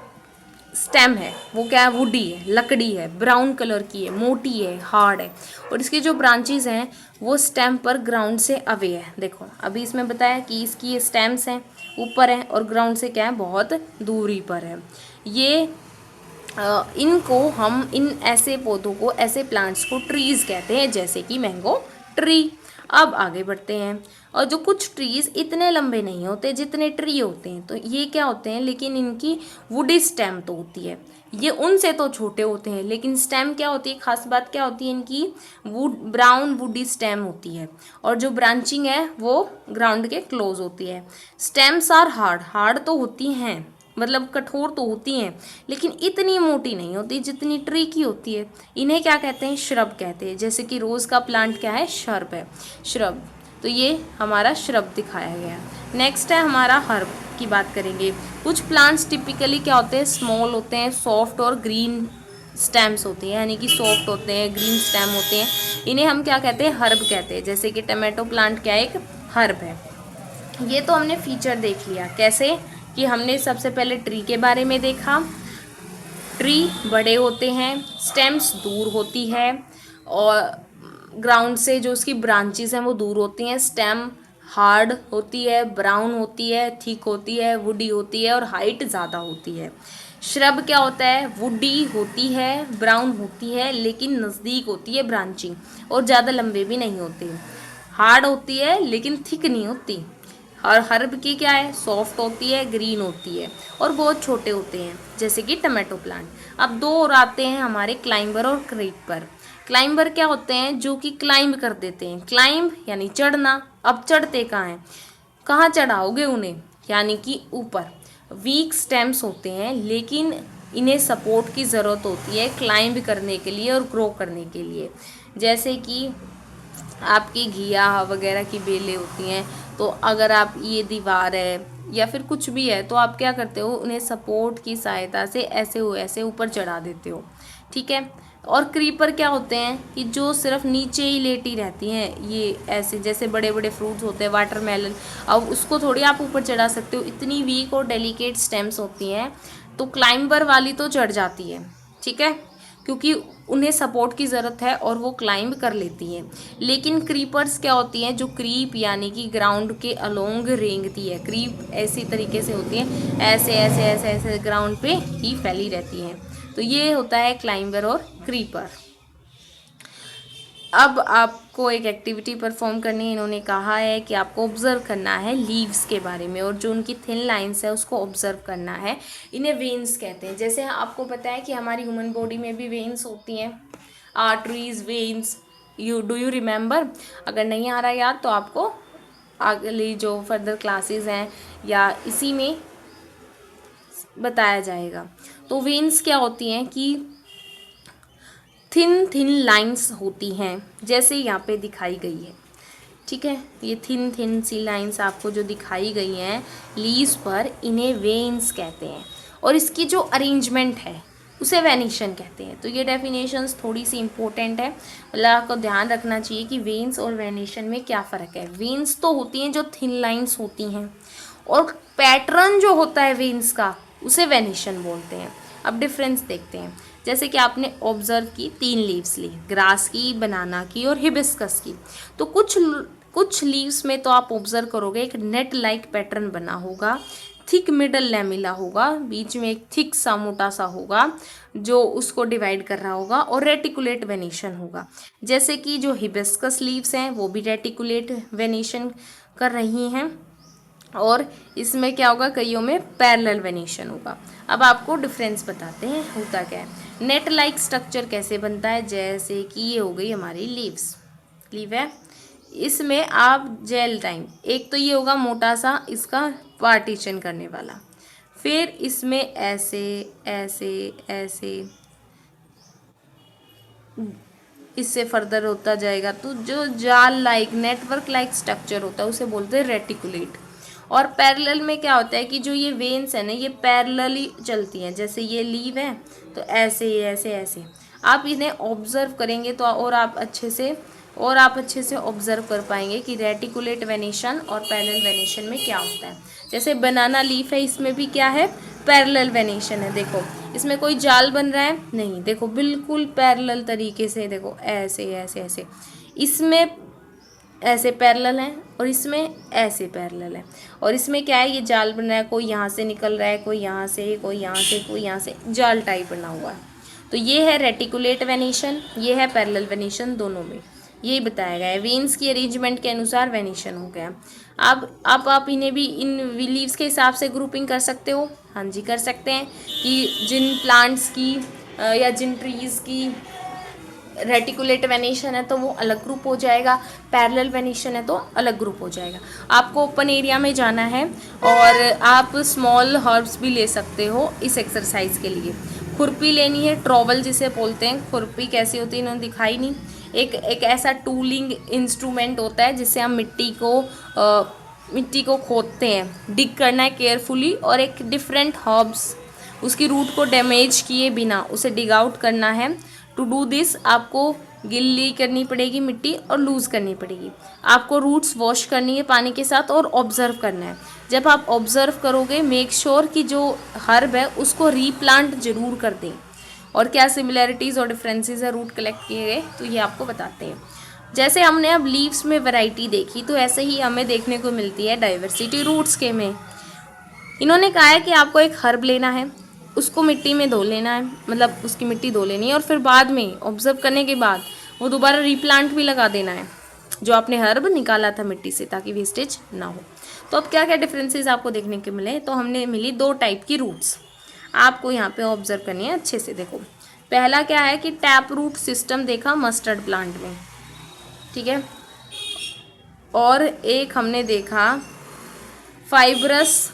स्टेम है वो क्या है, वुडी है, लकड़ी है, ब्राउन कलर की है, मोटी है, हार्ड है, और इसकी जो ब्रांचेस हैं वो स्टेम पर ग्राउंड से अवे है। देखो अभी इसमें बताया कि इसकी ये स्टेम्स हैं ऊपर है और ग्राउंड से क्या है, बहुत दूरी पर है। ये इनको हम इन ऐसे पौधों को, ऐसे प्लांट्स को ट्रीज़ कहते हैं, जैसे कि मैंगो ट्री। अब आगे बढ़ते हैं, और जो कुछ ट्रीज़ इतने लंबे नहीं होते जितने ट्री होते हैं, तो ये क्या होते हैं, लेकिन इनकी वुडी स्टेम तो होती है, ये उनसे तो छोटे होते हैं, लेकिन स्टेम क्या होती है, खास बात क्या होती है इनकी, वुड, ब्राउन वुडी स्टेम होती है, और जो ब्रांचिंग है वो ग्राउंड के क्लोज होती है। स्टेम्स आर हार्ड, हार्ड तो होती हैं, मतलब कठोर तो होती हैं, लेकिन इतनी मोटी नहीं होती जितनी ट्री की होती है। इन्हें क्या कहते हैं, श्रब कहते हैं। जैसे कि रोज़ का प्लांट क्या है, श्रब है, श्रब। तो ये हमारा श्रब दिखाया गया। नेक्स्ट है हमारा हर्ब की बात करेंगे। कुछ प्लांट्स टिपिकली क्या होते हैं, स्मॉल होते हैं, सॉफ्ट और ग्रीन स्टेम्स होती हैं, यानी कि सॉफ्ट होते हैं, ग्रीन स्टेम होते हैं, इन्हें हम क्या कहते हैं, हर्ब कहते हैं। जैसे कि टमाटो प्लांट क्या एक हर्ब है। ये तो हमने फीचर देख लिया, कैसे कि हमने सबसे पहले ट्री के बारे में देखा। ट्री बड़े होते हैं, स्टेम्स दूर होती है, और ग्राउंड से जो उसकी ब्रांचेस हैं वो दूर होती हैं। स्टेम हार्ड होती है, ब्राउन होती है, थिक होती है, वुडी होती है, और हाइट ज़्यादा होती है। श्रब क्या होता है, वुडी होती है, ब्राउन होती है, लेकिन नज़दीक होती है ब्रांचिंग, और ज़्यादा लंबे भी नहीं होते। हार्ड होती है लेकिन थिक नहीं होती। और हर्ब की क्या है, सॉफ्ट होती है, ग्रीन होती है, और बहुत छोटे होते हैं, जैसे कि टमाटो प्लांट। अब दो और आते हैं हमारे क्लाइंबर और क्रीपर। क्लाइंबर क्या होते हैं, जो कि क्लाइंब कर देते हैं, क्लाइंब यानी चढ़ना। अब चढ़ते कहाँ हैं, कहाँ चढ़ाओगे उन्हें, यानी कि ऊपर। वीक स्टेम्स होते हैं, लेकिन इन्हें सपोर्ट की ज़रूरत होती है क्लाइंब करने के लिए और ग्रो करने के लिए। जैसे कि आपकी घिया वगैरह की बेलें होती हैं, तो अगर आप ये दीवार है या फिर कुछ भी है तो आप क्या करते हो, उन्हें सपोर्ट की सहायता से ऐसे ऊपर चढ़ा देते हो, ठीक है। और क्रीपर क्या होते हैं कि जो सिर्फ नीचे ही लेटी रहती हैं, ये ऐसे जैसे बड़े बड़े फ्रूट्स होते हैं वाटरमेलन, अब उसको थोड़ी आप ऊपर चढ़ा सकते हो, इतनी वीक और डेलिकेट स्टेम्स होती हैं, तो क्लाइंबर वाली तो चढ़ जाती है, ठीक है, क्योंकि उन्हें सपोर्ट की ज़रूरत है और वो क्लाइंब कर लेती हैं। लेकिन क्रीपर्स क्या होती हैं, जो क्रीप यानी कि ग्राउंड के अलोंग रेंगती है, क्रीप ऐसी तरीके से होती है, ऐसे ऐसे ऐसे ऐसे ग्राउंड पे ही फैली रहती हैं। तो ये होता है क्लाइंबर और क्रीपर। अब आपको एक एक्टिविटी परफॉर्म करनी है। इन्होंने कहा है कि आपको ऑब्जर्व करना है लीव्स के बारे में, और जो उनकी थिन लाइंस है उसको ऑब्जर्व करना है। इन्हें वेन्स कहते हैं। जैसे आपको पता है कि हमारी ह्यूमन बॉडी में भी वेन्स होती हैं, arteries, veins, do you remember? अगर नहीं आ रहा याद तो आपको अगली जो फर्दर क्लासेस हैं या इसी में बताया जाएगा। तो वेन्स क्या होती हैं कि थिन थिन लाइंस होती हैं, जैसे यहाँ पे दिखाई गई है, ठीक है। ये थिन थिन सी लाइंस आपको जो दिखाई गई हैं लीव्स पर, इन्हें वेन्स कहते हैं। और इसकी जो अरेंजमेंट है उसे वेनिशन कहते हैं। तो ये डेफिनेशंस थोड़ी सी इंपॉर्टेंट है, मतलब आपको ध्यान रखना चाहिए कि वेन्स और वेनिशन में क्या फ़र्क है। वेन्स तो होती हैं जो थिन लाइंस होती हैं, और पैटर्न जो होता है वेन्स का उसे वेनिशन बोलते हैं। अब डिफरेंस देखते हैं। जैसे कि आपने ऑब्जर्व की 3 लीव्स ली, ग्रास की, बनाना की और हिबिस्कस की। तो कुछ लीव्स में तो आप ऑब्जर्व करोगे एक नेट लाइक पैटर्न बना होगा, थिक मिडल लैमिला होगा, बीच में एक थिक सा मोटा सा होगा जो उसको डिवाइड कर रहा होगा, और रेटिकुलेट वेनिशन होगा। जैसे कि जो हिबिस्कस लीव्स हैं वो भी रेटिकुलेट वेनिशन कर रही हैं, और इसमें क्या होगा, कईयों में पैरेलल वेनिशन होगा। अब आपको डिफरेंस बताते हैं होता क्या है। नेट लाइक स्ट्रक्चर कैसे बनता है, जैसे कि ये हो गई हमारी लीव है, इसमें आप जेल टाइम, एक तो ये होगा मोटा सा इसका पार्टीशन करने वाला, फिर इसमें ऐसे ऐसे ऐसे इससे फर्दर होता जाएगा, तो जो जाल लाइक नेटवर्क लाइक स्ट्रक्चर होता है उसे बोलते हैं रेटिकुलेट। और पैरेलल में क्या होता है कि जो ये वेन्स है ना ये पैरेलली चलती हैं, जैसे ये लीव है तो ऐसे ऐसे ऐसे आप इन्हें ऑब्जर्व करेंगे तो और आप अच्छे से ऑब्जर्व कर पाएंगे कि रेटिकुलेट वेनिशन और पैरेलल वेनिशन में क्या होता है। जैसे बनाना लीफ है, इसमें भी क्या है, पैरेलल वेनिशन है। देखो इसमें कोई जाल बन रहा है नहीं, देखो बिल्कुल पैरेलल तरीके से, देखो ऐसे ऐसे ऐसे, इसमें ऐसे पैरेलल है और इसमें ऐसे पैरेलल है। और इसमें क्या है, ये जाल बन रहा है, कोई यहाँ से निकल रहा है, कोई यहाँ से, कोई यहाँ से, कोई यहाँ से, जाल टाइप बना हुआ है। तो ये है रेटिकुलेट वेनिशन, ये है पैरेलल वेनिशन, दोनों में यही बताया गया है। वेन्स की अरेंजमेंट के अनुसार वेनिशन हो गया। अब आप इन्हें भी इन लीव्स के हिसाब से ग्रुपिंग कर सकते हो। हाँ जी कर सकते हैं कि जिन प्लांट्स की या जिन ट्रीज़ की रेटिकुलेट वेनिशन है तो वो अलग ग्रुप हो जाएगा, पैरेलल वेनिशन है तो अलग ग्रुप हो जाएगा। आपको ओपन एरिया में जाना है और आप स्मॉल हर्ब्स भी ले सकते हो इस एक्सरसाइज के लिए। खुरपी लेनी है, ट्रॉवल जिसे बोलते हैं। खुरपी कैसी होती है इन्होंने दिखाई नहीं। एक ऐसा टूलिंग इंस्ट्रूमेंट होता है जिससे हम मिट्टी को खोदते हैं, डिग करना है केयरफुली, और एक डिफरेंट हर्ब्स उसकी रूट को डैमेज किए बिना उसे डिग आउट करना है। टू डू दिस आपको गिल्ली करनी पड़ेगी मिट्टी और लूज़ करनी पड़ेगी। आपको रूट्स वॉश करनी है पानी के साथ और ऑब्जर्व करना है। जब आप ऑब्जर्व करोगे मेक श्योर कि जो हर्ब है उसको रीप्लांट जरूर कर दें। और क्या सिमिलैरिटीज़ और डिफरेंसेस है रूट कलेक्ट किए गए तो ये आपको बताते हैं। जैसे हमने अब लीव्स में वैरायटी देखी तो ऐसे ही हमें देखने को मिलती है डाइवर्सिटी रूट्स के में। इन्होंने कहा है कि आपको एक हर्ब लेना है, उसको मिट्टी में धो लेना है, मतलब उसकी मिट्टी धो लेनी है, और फिर बाद में ऑब्जर्व करने के बाद वो दोबारा रीप्लांट भी लगा देना है जो आपने हर्ब निकाला था मिट्टी से, ताकि वेस्टेज ना हो। तो अब क्या क्या डिफरेंसेस आपको देखने के मिले, तो हमने मिली 2 टाइप की रूट्स, आपको यहाँ पे ऑब्जर्व करनी है अच्छे से। देखो पहला क्या है कि टैप रूट सिस्टम देखा मस्टर्ड प्लांट में, ठीक है, और एक हमने देखा fibrous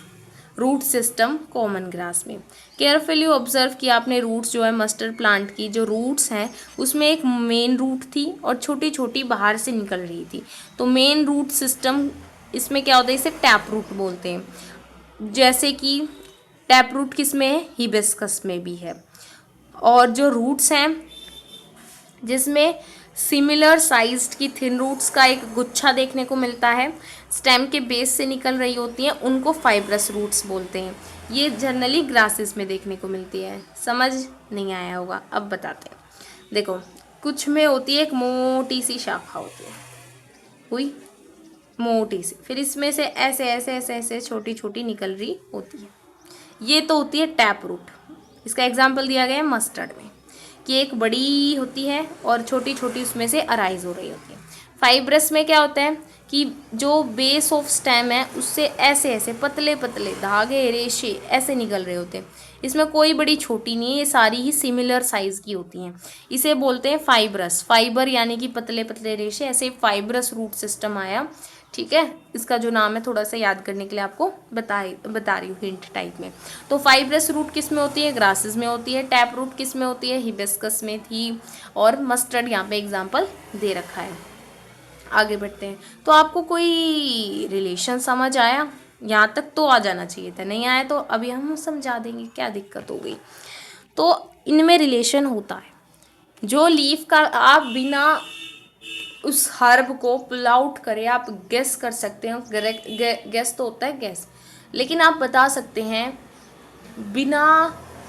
root system common grass में। केयरफुली ऑब्जर्व किया आपने रूट्स जो है मस्टर्ड प्लांट की जो रूट्स हैं उसमें एक मेन रूट थी और छोटी छोटी बाहर से निकल रही थी। तो मेन रूट सिस्टम इसमें क्या होता है, इसे टैप रूट बोलते हैं। जैसे कि टैप रूट किस में है, हिबिस्कस में भी है। और जो रूट्स हैं जिसमें सिमिलर साइज्ड की थिन रूट्स का एक गुच्छा देखने को मिलता है, स्टेम के बेस से निकल रही होती हैं, उनको फाइब्रस रूट्स बोलते हैं। ये जनरली ग्रासेस में देखने को मिलती है। समझ नहीं आया होगा, अब बताते हैं। देखो कुछ में होती है एक मोटी सी शाखा होती है, हुई मोटी सी, फिर इसमें से ऐसे ऐसे ऐसे ऐसे छोटी छोटी निकल रही होती है, ये तो होती है टैप रूट। इसका एग्जाम्पल दिया गया है मस्टर्ड में कि एक बड़ी होती है और छोटी छोटी उसमें से अराइज हो रही होती है। फाइब्रस में क्या होता है कि जो बेस ऑफ स्टेम है उससे ऐसे ऐसे पतले पतले धागे रेशे ऐसे निकल रहे होते हैं। इसमें कोई बड़ी छोटी नहीं है, ये सारी ही सिमिलर साइज की होती हैं। इसे बोलते हैं फाइब्रस। फाइबर यानी कि पतले पतले रेशे, ऐसे फाइब्रस रूट सिस्टम आया। ठीक है, इसका जो नाम है थोड़ा सा याद करने के लिए आपको बता रही हूँ हिंट टाइप में। तो फाइब्रस रूट किस में होती है, ग्रासेस में होती है। टैप रूट किस में होती है, हिबिस्कस में थी। और मस्टर्ड यहाँ पे एग्जाम्पल दे रखा है। आगे बढ़ते हैं। तो आपको कोई रिलेशन समझ आया, यहाँ तक तो आ जाना चाहिए था, नहीं आया तो अभी हम समझा देंगे, क्या दिक्कत हो गई। तो इनमें रिलेशन होता है, जो लीफ का आप बिना उस हर्ब को पुल आउट करे आप गेस कर सकते हो। गेस तो होता है गेस, लेकिन आप बता सकते हैं बिना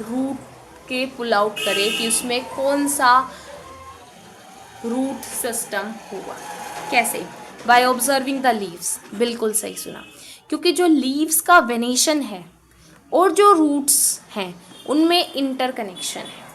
रूट के पुल आउट करे कि उसमें कौन सा रूट सिस्टम होगा। कैसे, बाय ऑब्जर्विंग द लीव्स। बिल्कुल सही सुना, क्योंकि जो लीव्स का वेनेशन है और जो रूट्स हैं उनमें इंटरकनेक्शन है,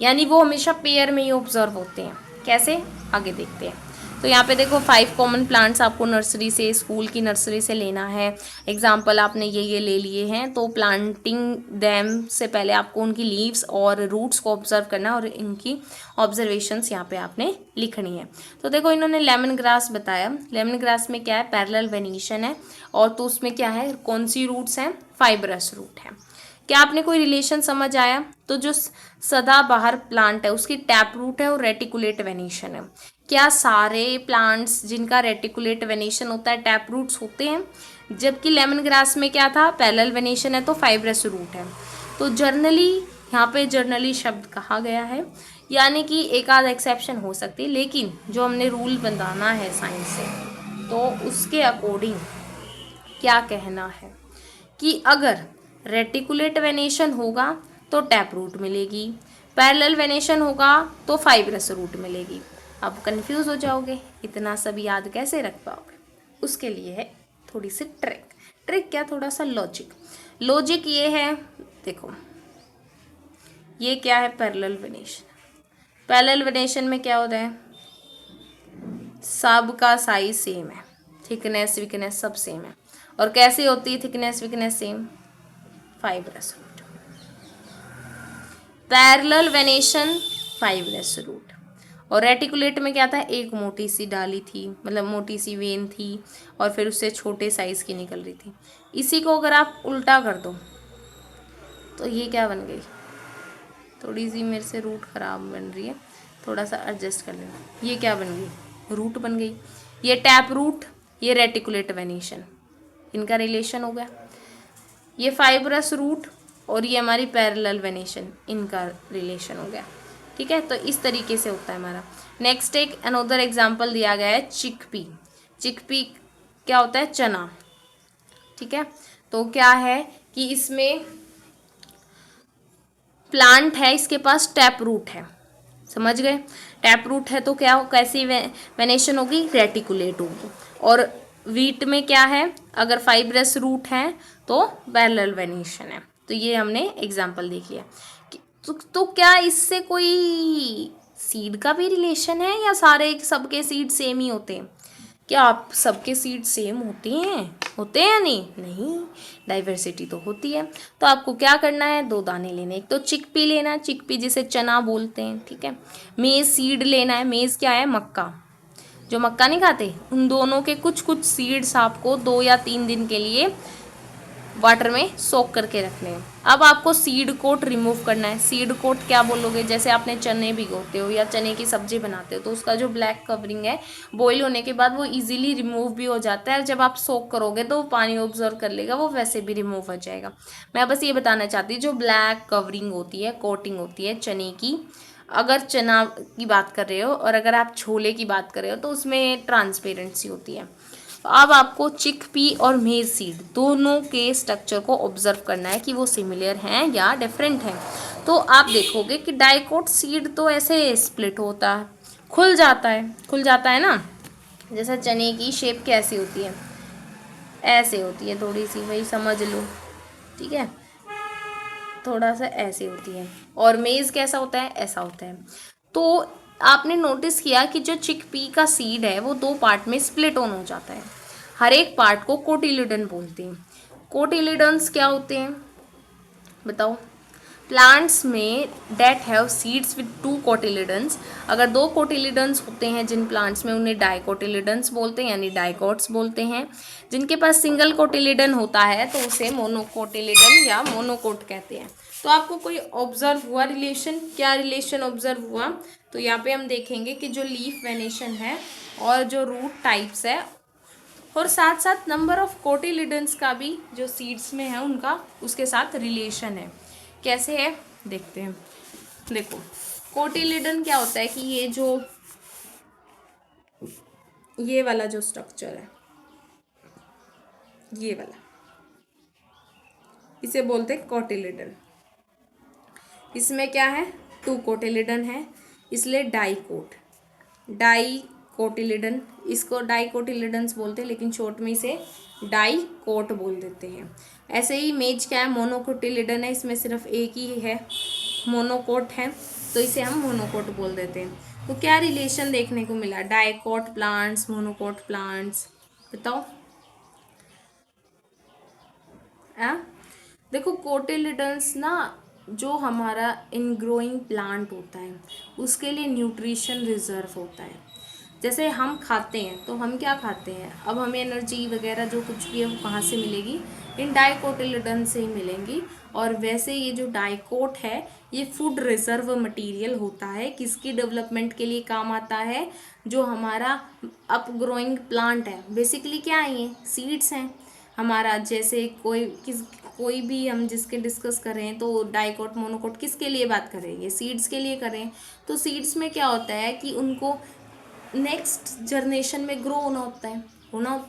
यानी वो हमेशा पेयर में ही ऑब्जर्व होते हैं। कैसे, आगे देखते हैं। तो यहाँ पे देखो 5 कॉमन प्लांट्स आपको नर्सरी से, स्कूल की नर्सरी से लेना है। एग्जाम्पल आपने ये ले लिए हैं, तो प्लांटिंग दैम से पहले आपको उनकी लीव्स और रूट्स को ऑब्जर्व करना और इनकी ऑब्जर्वेशंस यहाँ पे आपने लिखनी है। तो देखो इन्होंने लेमन ग्रास बताया। लेमन ग्रास में क्या है, पैरेलल वेनेशन है, और तो उसमें क्या है, कौन सी रूट्स हैं, फाइब्रस रूट है। क्या आपने कोई रिलेशन समझ आया। तो जो सदाबहार प्लांट है उसकी टैप रूट है और रेटिकुलेट वेनेशन है। क्या सारे प्लांट्स जिनका रेटिकुलेट वेनेशन होता है टैप रूट्स होते हैं, जबकि लेमन ग्रास में क्या था, पैरेलल वेनेशन है तो फाइब्रस रूट है। तो जर्नली यहाँ पे जर्नली शब्द कहा गया है, यानी कि एक आध एक्सेप्शन हो सकती है, लेकिन जो हमने रूल बनाना है साइंस से, तो उसके अकॉर्डिंग क्या कहना है कि अगर रेटिकुलेट वेनेशन होगा तो टैप रूट मिलेगी, पैरेलल वेनेशन होगा तो फाइब्रस रूट मिलेगी। अब कंफ्यूज हो जाओगे, इतना सब याद कैसे रख पाओगे। उसके लिए है थोड़ी सी ट्रिक क्या, थोड़ा सा लॉजिक ये है। देखो ये क्या है, पैरेलल वेनेशन। पैरेलल वेनेशन में क्या होता है, सब का साइज सेम है, थिकनेस विकनेस सब सेम है। और कैसे होती है thickness weakness same, fibrous root. Parallel venation fibrous root. और रेटिकुलेट में क्या था, एक मोटी सी डाली थी, मतलब मोटी सी वेन थी और फिर उससे छोटे साइज की निकल रही थी। इसी को अगर आप उल्टा कर दो तो ये क्या बन गई, थोड़ी सी मेरे से रूट खराब बन रही है, थोड़ा सा एडजस्ट कर लेना। ये क्या बन गई, रूट बन गई। ये टैप रूट, ये रेटिकुलेट वेनेशन, इनका रिलेशन हो गया। ये फाइब्रस रूट और ये हमारी पैरेलल वेनेशन, इनका रिलेशन हो गया। ठीक है, तो इस तरीके से होता है हमारा। नेक्स्ट एक अनदर एग्जाम्पल दिया गया है चिकपी। चिकपी क्या होता है, चना। ठीक है, तो क्या है कि इसमें प्लांट है, इसके पास टैप रूट है, समझ गए। टैप रूट है तो क्या हो, कैसी वेनेशन होगी, रेटिकुलेट होगी। और वीट में क्या है, अगर फाइब्रस रूट है तो पैरेलल वेनेशन है। तो ये हमने एग्जाम्पल देख लिया। तो क्या इससे कोई सीड का भी रिलेशन है, या सारे सबके सीड सेम ही होते हैं। क्या आप सबके सीड सेम होते हैं या नहीं, डाइवर्सिटी तो होती है। तो आपको क्या करना है, 2 दाने लेने, एक तो चिकपी लेना है, चिकपी जिसे चना बोलते हैं। ठीक है, मेज सीड लेना है, मेज क्या है, मक्का, जो मक्का नहीं खाते, उन दोनों के कुछ सीड्स आपको 2 या 3 दिन के लिए वाटर में सोक करके रखने हैं। अब आपको सीड कोट रिमूव करना है। सीड कोट क्या बोलोगे, जैसे आपने चने भिगोते हो या चने की सब्जी बनाते हो तो उसका जो ब्लैक कवरिंग है बॉईल होने के बाद वो इजीली रिमूव भी हो जाता है, जब आप सोक करोगे तो वो पानी ऑब्जर्व कर लेगा, वो वैसे भी रिमूव हो जाएगा। मैं बस ये बताना चाहती हूँ, जो ब्लैक कवरिंग होती है, कोटिंग होती है चने की, अगर चना की बात कर रहे हो और अगर आप छोले की बात कर रहे हो तो उसमें ट्रांसपेरेंसी होती है। अब आपको चिकपी और मेज सीड दोनों के स्ट्रक्चर को ऑब्जर्व करना है कि वो सिमिलर हैं या डिफरेंट हैं। तो आप देखोगे कि डाइकोट सीड तो ऐसे स्प्लिट होता है, खुल जाता है ना। जैसे चने की शेप कैसी होती है, ऐसे होती है थोड़ी सी, वही समझ लो, ठीक है, थोड़ा सा ऐसे होती है। और मेज़ कैसा होता है, ऐसा होता है। तो आपने नोटिस किया कि जो चिकपी का सीड है वो दो पार्ट में स्प्लिट ऑन हो जाता है। हर एक पार्ट को कोटिलिडन बोलते हैं। कोटिलिडन्स क्या होते हैं बताओ। प्लांट्स में that have seeds with two cotyledons, अगर दो कोटिलिडन्स होते हैं जिन प्लांट्स में, उन्हें डाइकोटिलिडन्स बोलते हैं, यानी डाइकोट्स बोलते हैं। जिनके पास सिंगल कोटिलिडन होता है तो उसे मोनोकोटिलिडन या मोनोकोट कहते हैं। तो आपको कोई ऑब्जर्व हुआ रिलेशन, क्या रिलेशन ऑब्जर्व हुआ, तो यहाँ पे हम देखेंगे कि जो लीफ वेनेशन है और जो रूट टाइप्स है और साथ साथ नंबर ऑफ कोटिलिडन्स का भी जो सीड्स में है उनका उसके साथ रिलेशन है। कैसे है देखते हैं। देखो, कोटिलिडन क्या होता है कि ये वाला जो स्ट्रक्चर है, ये वाला, इसे बोलते हैं कोटिलिडन। इसमें क्या है, टू कोटिलिडन है, इसलिए डाइकोटिलिडन, इसको डाइकोटिलिडन्स बोलते हैं, लेकिन शॉर्ट में इसे डाइकोट बोल देते हैं। ऐसे ही मेज क्या है, मोनोकोटिलिडन है, इसमें सिर्फ एक ही है, मोनोकोट है, तो इसे हम मोनोकोट बोल देते हैं। तो क्या रिलेशन देखने को मिला, डाइकोट प्लांट्स, मोनोकोट प्लांट्स, बताओ। देखो, कोटिलिडन्स ना जो हमारा इनग्रोइंग प्लांट होता है उसके लिए न्यूट्रिशन रिजर्व होता है। जैसे हम खाते हैं तो हम क्या खाते हैं, अब हमें एनर्जी वगैरह जो कुछ भी है वो कहाँ से मिलेगी, इन डाइकोटिलिडन से ही मिलेंगी। और वैसे ये जो डाइकोट है ये फूड रिजर्व मटेरियल होता है, किसकी डेवलपमेंट के लिए काम आता है, जो हमारा अप ग्रोइंग प्लांट है। बेसिकली क्या है, ये सीड्स हैं हमारा। जैसे कोई भी हम जिसके डिस्कस कर रहे हैं तो डाइकोट मोनोकोट किसके लिए बात कर रहे हैं, ये सीड्स के लिए कर रहे हैं। तो सीड्स में क्या होता है कि उनको नेक्स्ट जनरेशन में ग्रो होना होता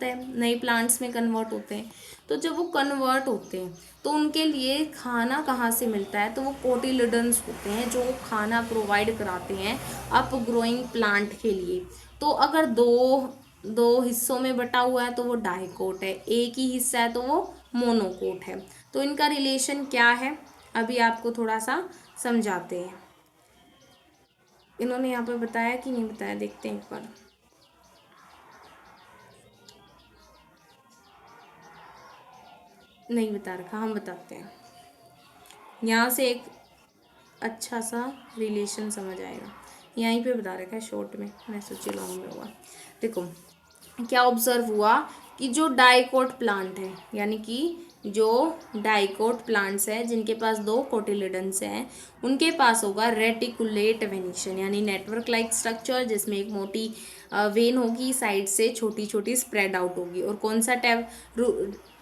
है, नए प्लांट्स में कन्वर्ट होते हैं। तो जब वो कन्वर्ट होते हैं तो उनके लिए खाना कहाँ से मिलता है, तो वो कोटिलिडन्स होते हैं जो खाना प्रोवाइड कराते हैं अप ग्रोइंग प्लांट के लिए। तो अगर दो हिस्सों में बटा हुआ है तो वो डाइकोट है, एक ही हिस्सा है तो वो मोनोकोट है। तो इनका रिलेशन क्या है अभी आपको थोड़ा सा समझाते हैं। इन्होंने यहाँ पे बताया कि नहीं बताया, देखते हैं एक बार। नहीं बता रखा, हम बताते हैं। यहाँ से एक अच्छा सा रिलेशन समझ आएगा। यहीं पे बता रखा है शॉर्ट में, मैं सोची लॉन्ग में हुआ। देखो क्या ऑब्जर्व हुआ कि जो डाइकोट प्लांट है, यानी कि जो डाइकोट प्लांट्स है जिनके पास दो कोटिलिडन्स हैं, उनके पास होगा रेटिकुलेट वेनिशन, यानी नेटवर्क लाइक स्ट्रक्चर, जिसमें एक मोटी वेन होगी, साइड से छोटी छोटी स्प्रेड आउट होगी। और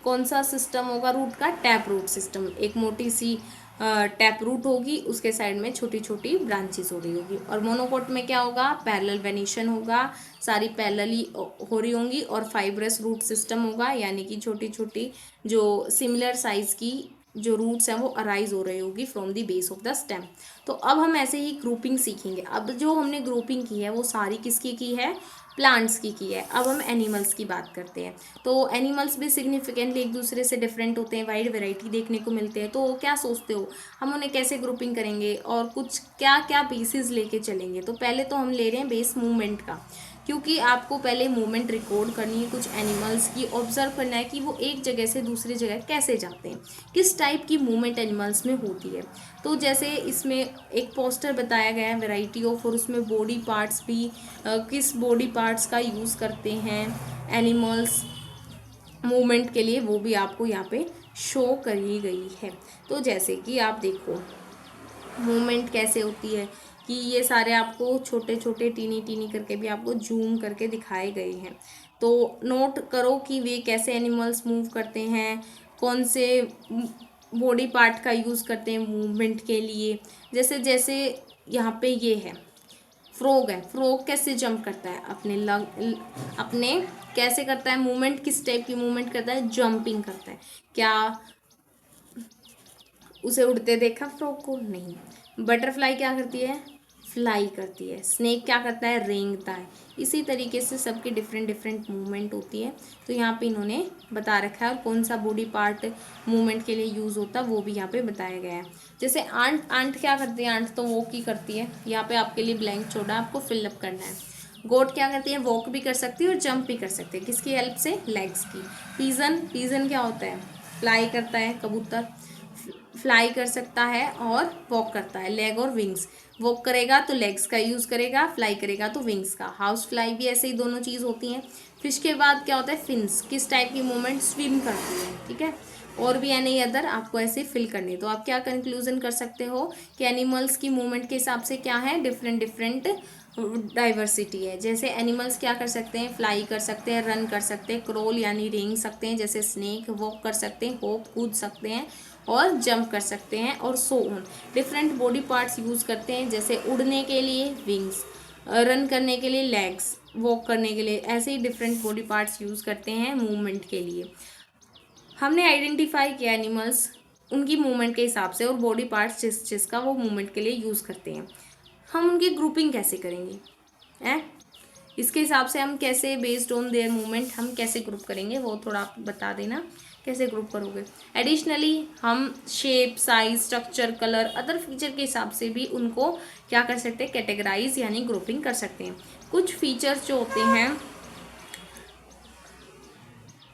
कौन सा सिस्टम होगा रूट का, टैप रूट सिस्टम। एक मोटी सी टैप रूट होगी, उसके साइड में छोटी छोटी ब्रांचेस हो रही होगी। और मोनोकोट में क्या होगा, पैरेलल वेनिशन होगा, सारी पैरेलली हो रही होंगी, और फाइब्रस रूट सिस्टम होगा, यानी कि छोटी छोटी जो सिमिलर साइज की जो रूट्स हैं वो अराइज हो रही होगी from the base of the stem. तो अब हम ऐसे ही ग्रुपिंग सीखेंगे। अब जो हमने ग्रुपिंग की है वो सारी किसकी की है, प्लांट्स की है। अब हम एनिमल्स की बात करते हैं। तो एनिमल्स भी सिग्निफिकेंटली एक दूसरे से डिफरेंट होते हैं, वाइड वैरायटी देखने को मिलते हैं। तो क्या सोचते हो हम उन्हें कैसे ग्रुपिंग करेंगे और कुछ क्या क्या बेसिस लेके चलेंगे। तो पहले तो हम ले रहे हैं बेस मूवमेंट का, क्योंकि आपको पहले मूवमेंट रिकॉर्ड करनी है कुछ एनिमल्स की, ऑब्जर्व करना है कि वो एक जगह से दूसरी जगह कैसे जाते हैं, किस टाइप की मूवमेंट एनिमल्स में होती है। तो जैसे इसमें एक पोस्टर बताया गया है वैरायटी ऑफ, और उसमें बॉडी पार्ट्स भी किस बॉडी पार्ट्स का यूज़ करते हैं एनिमल्स मूवमेंट के लिए, वो भी आपको यहाँ पे शो करी गई है। तो जैसे कि आप देखो मूवमेंट कैसे होती है कि ये सारे आपको छोटे छोटे टीनी टीनी करके भी आपको जूम करके दिखाए गए हैं। तो नोट करो कि वे कैसे एनिमल्स मूव करते हैं, कौन से बॉडी पार्ट का यूज़ करते हैं मूवमेंट के लिए। जैसे जैसे यहाँ पे ये है फ्रॉग है, फ्रॉग कैसे जंप करता है, अपने कैसे करता है मूवमेंट, किस टाइप की मूवमेंट करता है, जंपिंग करता है। क्या उसे उड़ते देखा फ्रॉग को? नहीं। बटरफ्लाई क्या करती है? फ्लाई करती है। स्नेक क्या करता है? रेंगता है। इसी तरीके से सबकी डिफरेंट डिफरेंट मूवमेंट होती है। तो यहाँ पे इन्होंने बता रखा है और कौन सा बॉडी पार्ट मूवमेंट के लिए यूज़ होता है वो भी यहाँ पे बताया गया है। जैसे आंट, आंट क्या करती है? आंट तो वॉक ही करती है। यहाँ पे आपके लिए ब्लैंक छोड़ा, आपको फिलअप करना है। गोट क्या करती है? वॉक भी कर सकती है और जंप भी कर सकती है। किसकी हेल्प से? लेग्स की। पीजन, पीजन क्या होता है? फ्लाई करता है, कबूतर फ्लाई कर सकता है और वॉक करता है, लेग और विंग्स। वॉक करेगा तो लेग्स का यूज़ करेगा, फ्लाई करेगा तो विंग्स का। हाउस फ्लाई भी ऐसे ही दोनों चीज़ होती हैं। फिश के बाद क्या होता है? फिन्स, किस टाइप की मूवमेंट? स्विम करती है, ठीक है। और भी एनी अदर आपको ऐसे फिल करनी। तो आप क्या कंक्लूजन कर सकते हो कि एनिमल्स की मूवमेंट के हिसाब से क्या है? डिफरेंट डिफरेंट डाइवर्सिटी है। जैसे एनिमल्स क्या कर सकते हैं? फ्लाई कर सकते हैं, रन कर सकते हैं, क्रोल यानी रेंग सकते हैं जैसे स्नेक, वॉक कर सकते हैं, होप कूद सकते हैं और जंप कर सकते हैं और so on. Different body parts use करते हैं जैसे उड़ने के लिए विंग्स, रन करने के लिए लेग्स, वॉक करने के लिए, ऐसे ही डिफरेंट बॉडी पार्ट्स यूज़ करते हैं मूवमेंट के लिए। हमने आइडेंटिफाई किया एनिमल्स उनकी मूवमेंट के हिसाब से और बॉडी पार्ट्स जिसका वो मूवमेंट के लिए यूज़ करते हैं। हम उनकी ग्रुपिंग कैसे करेंगे हैं? इसके हिसाब से हम कैसे बेस्ड ऑन देयर मूवमेंट हम कैसे ग्रुप करेंगे वो थोड़ा आप बता देना, कैसे ग्रुप करोगे। एडिशनली हम shape, size, structure, colour, other feature के हिसाब से भी उनको क्या कर सकते हैं? कैटेगराइज यानी ग्रुपिंग कर सकते हैं। कुछ फीचर्स जो होते हैं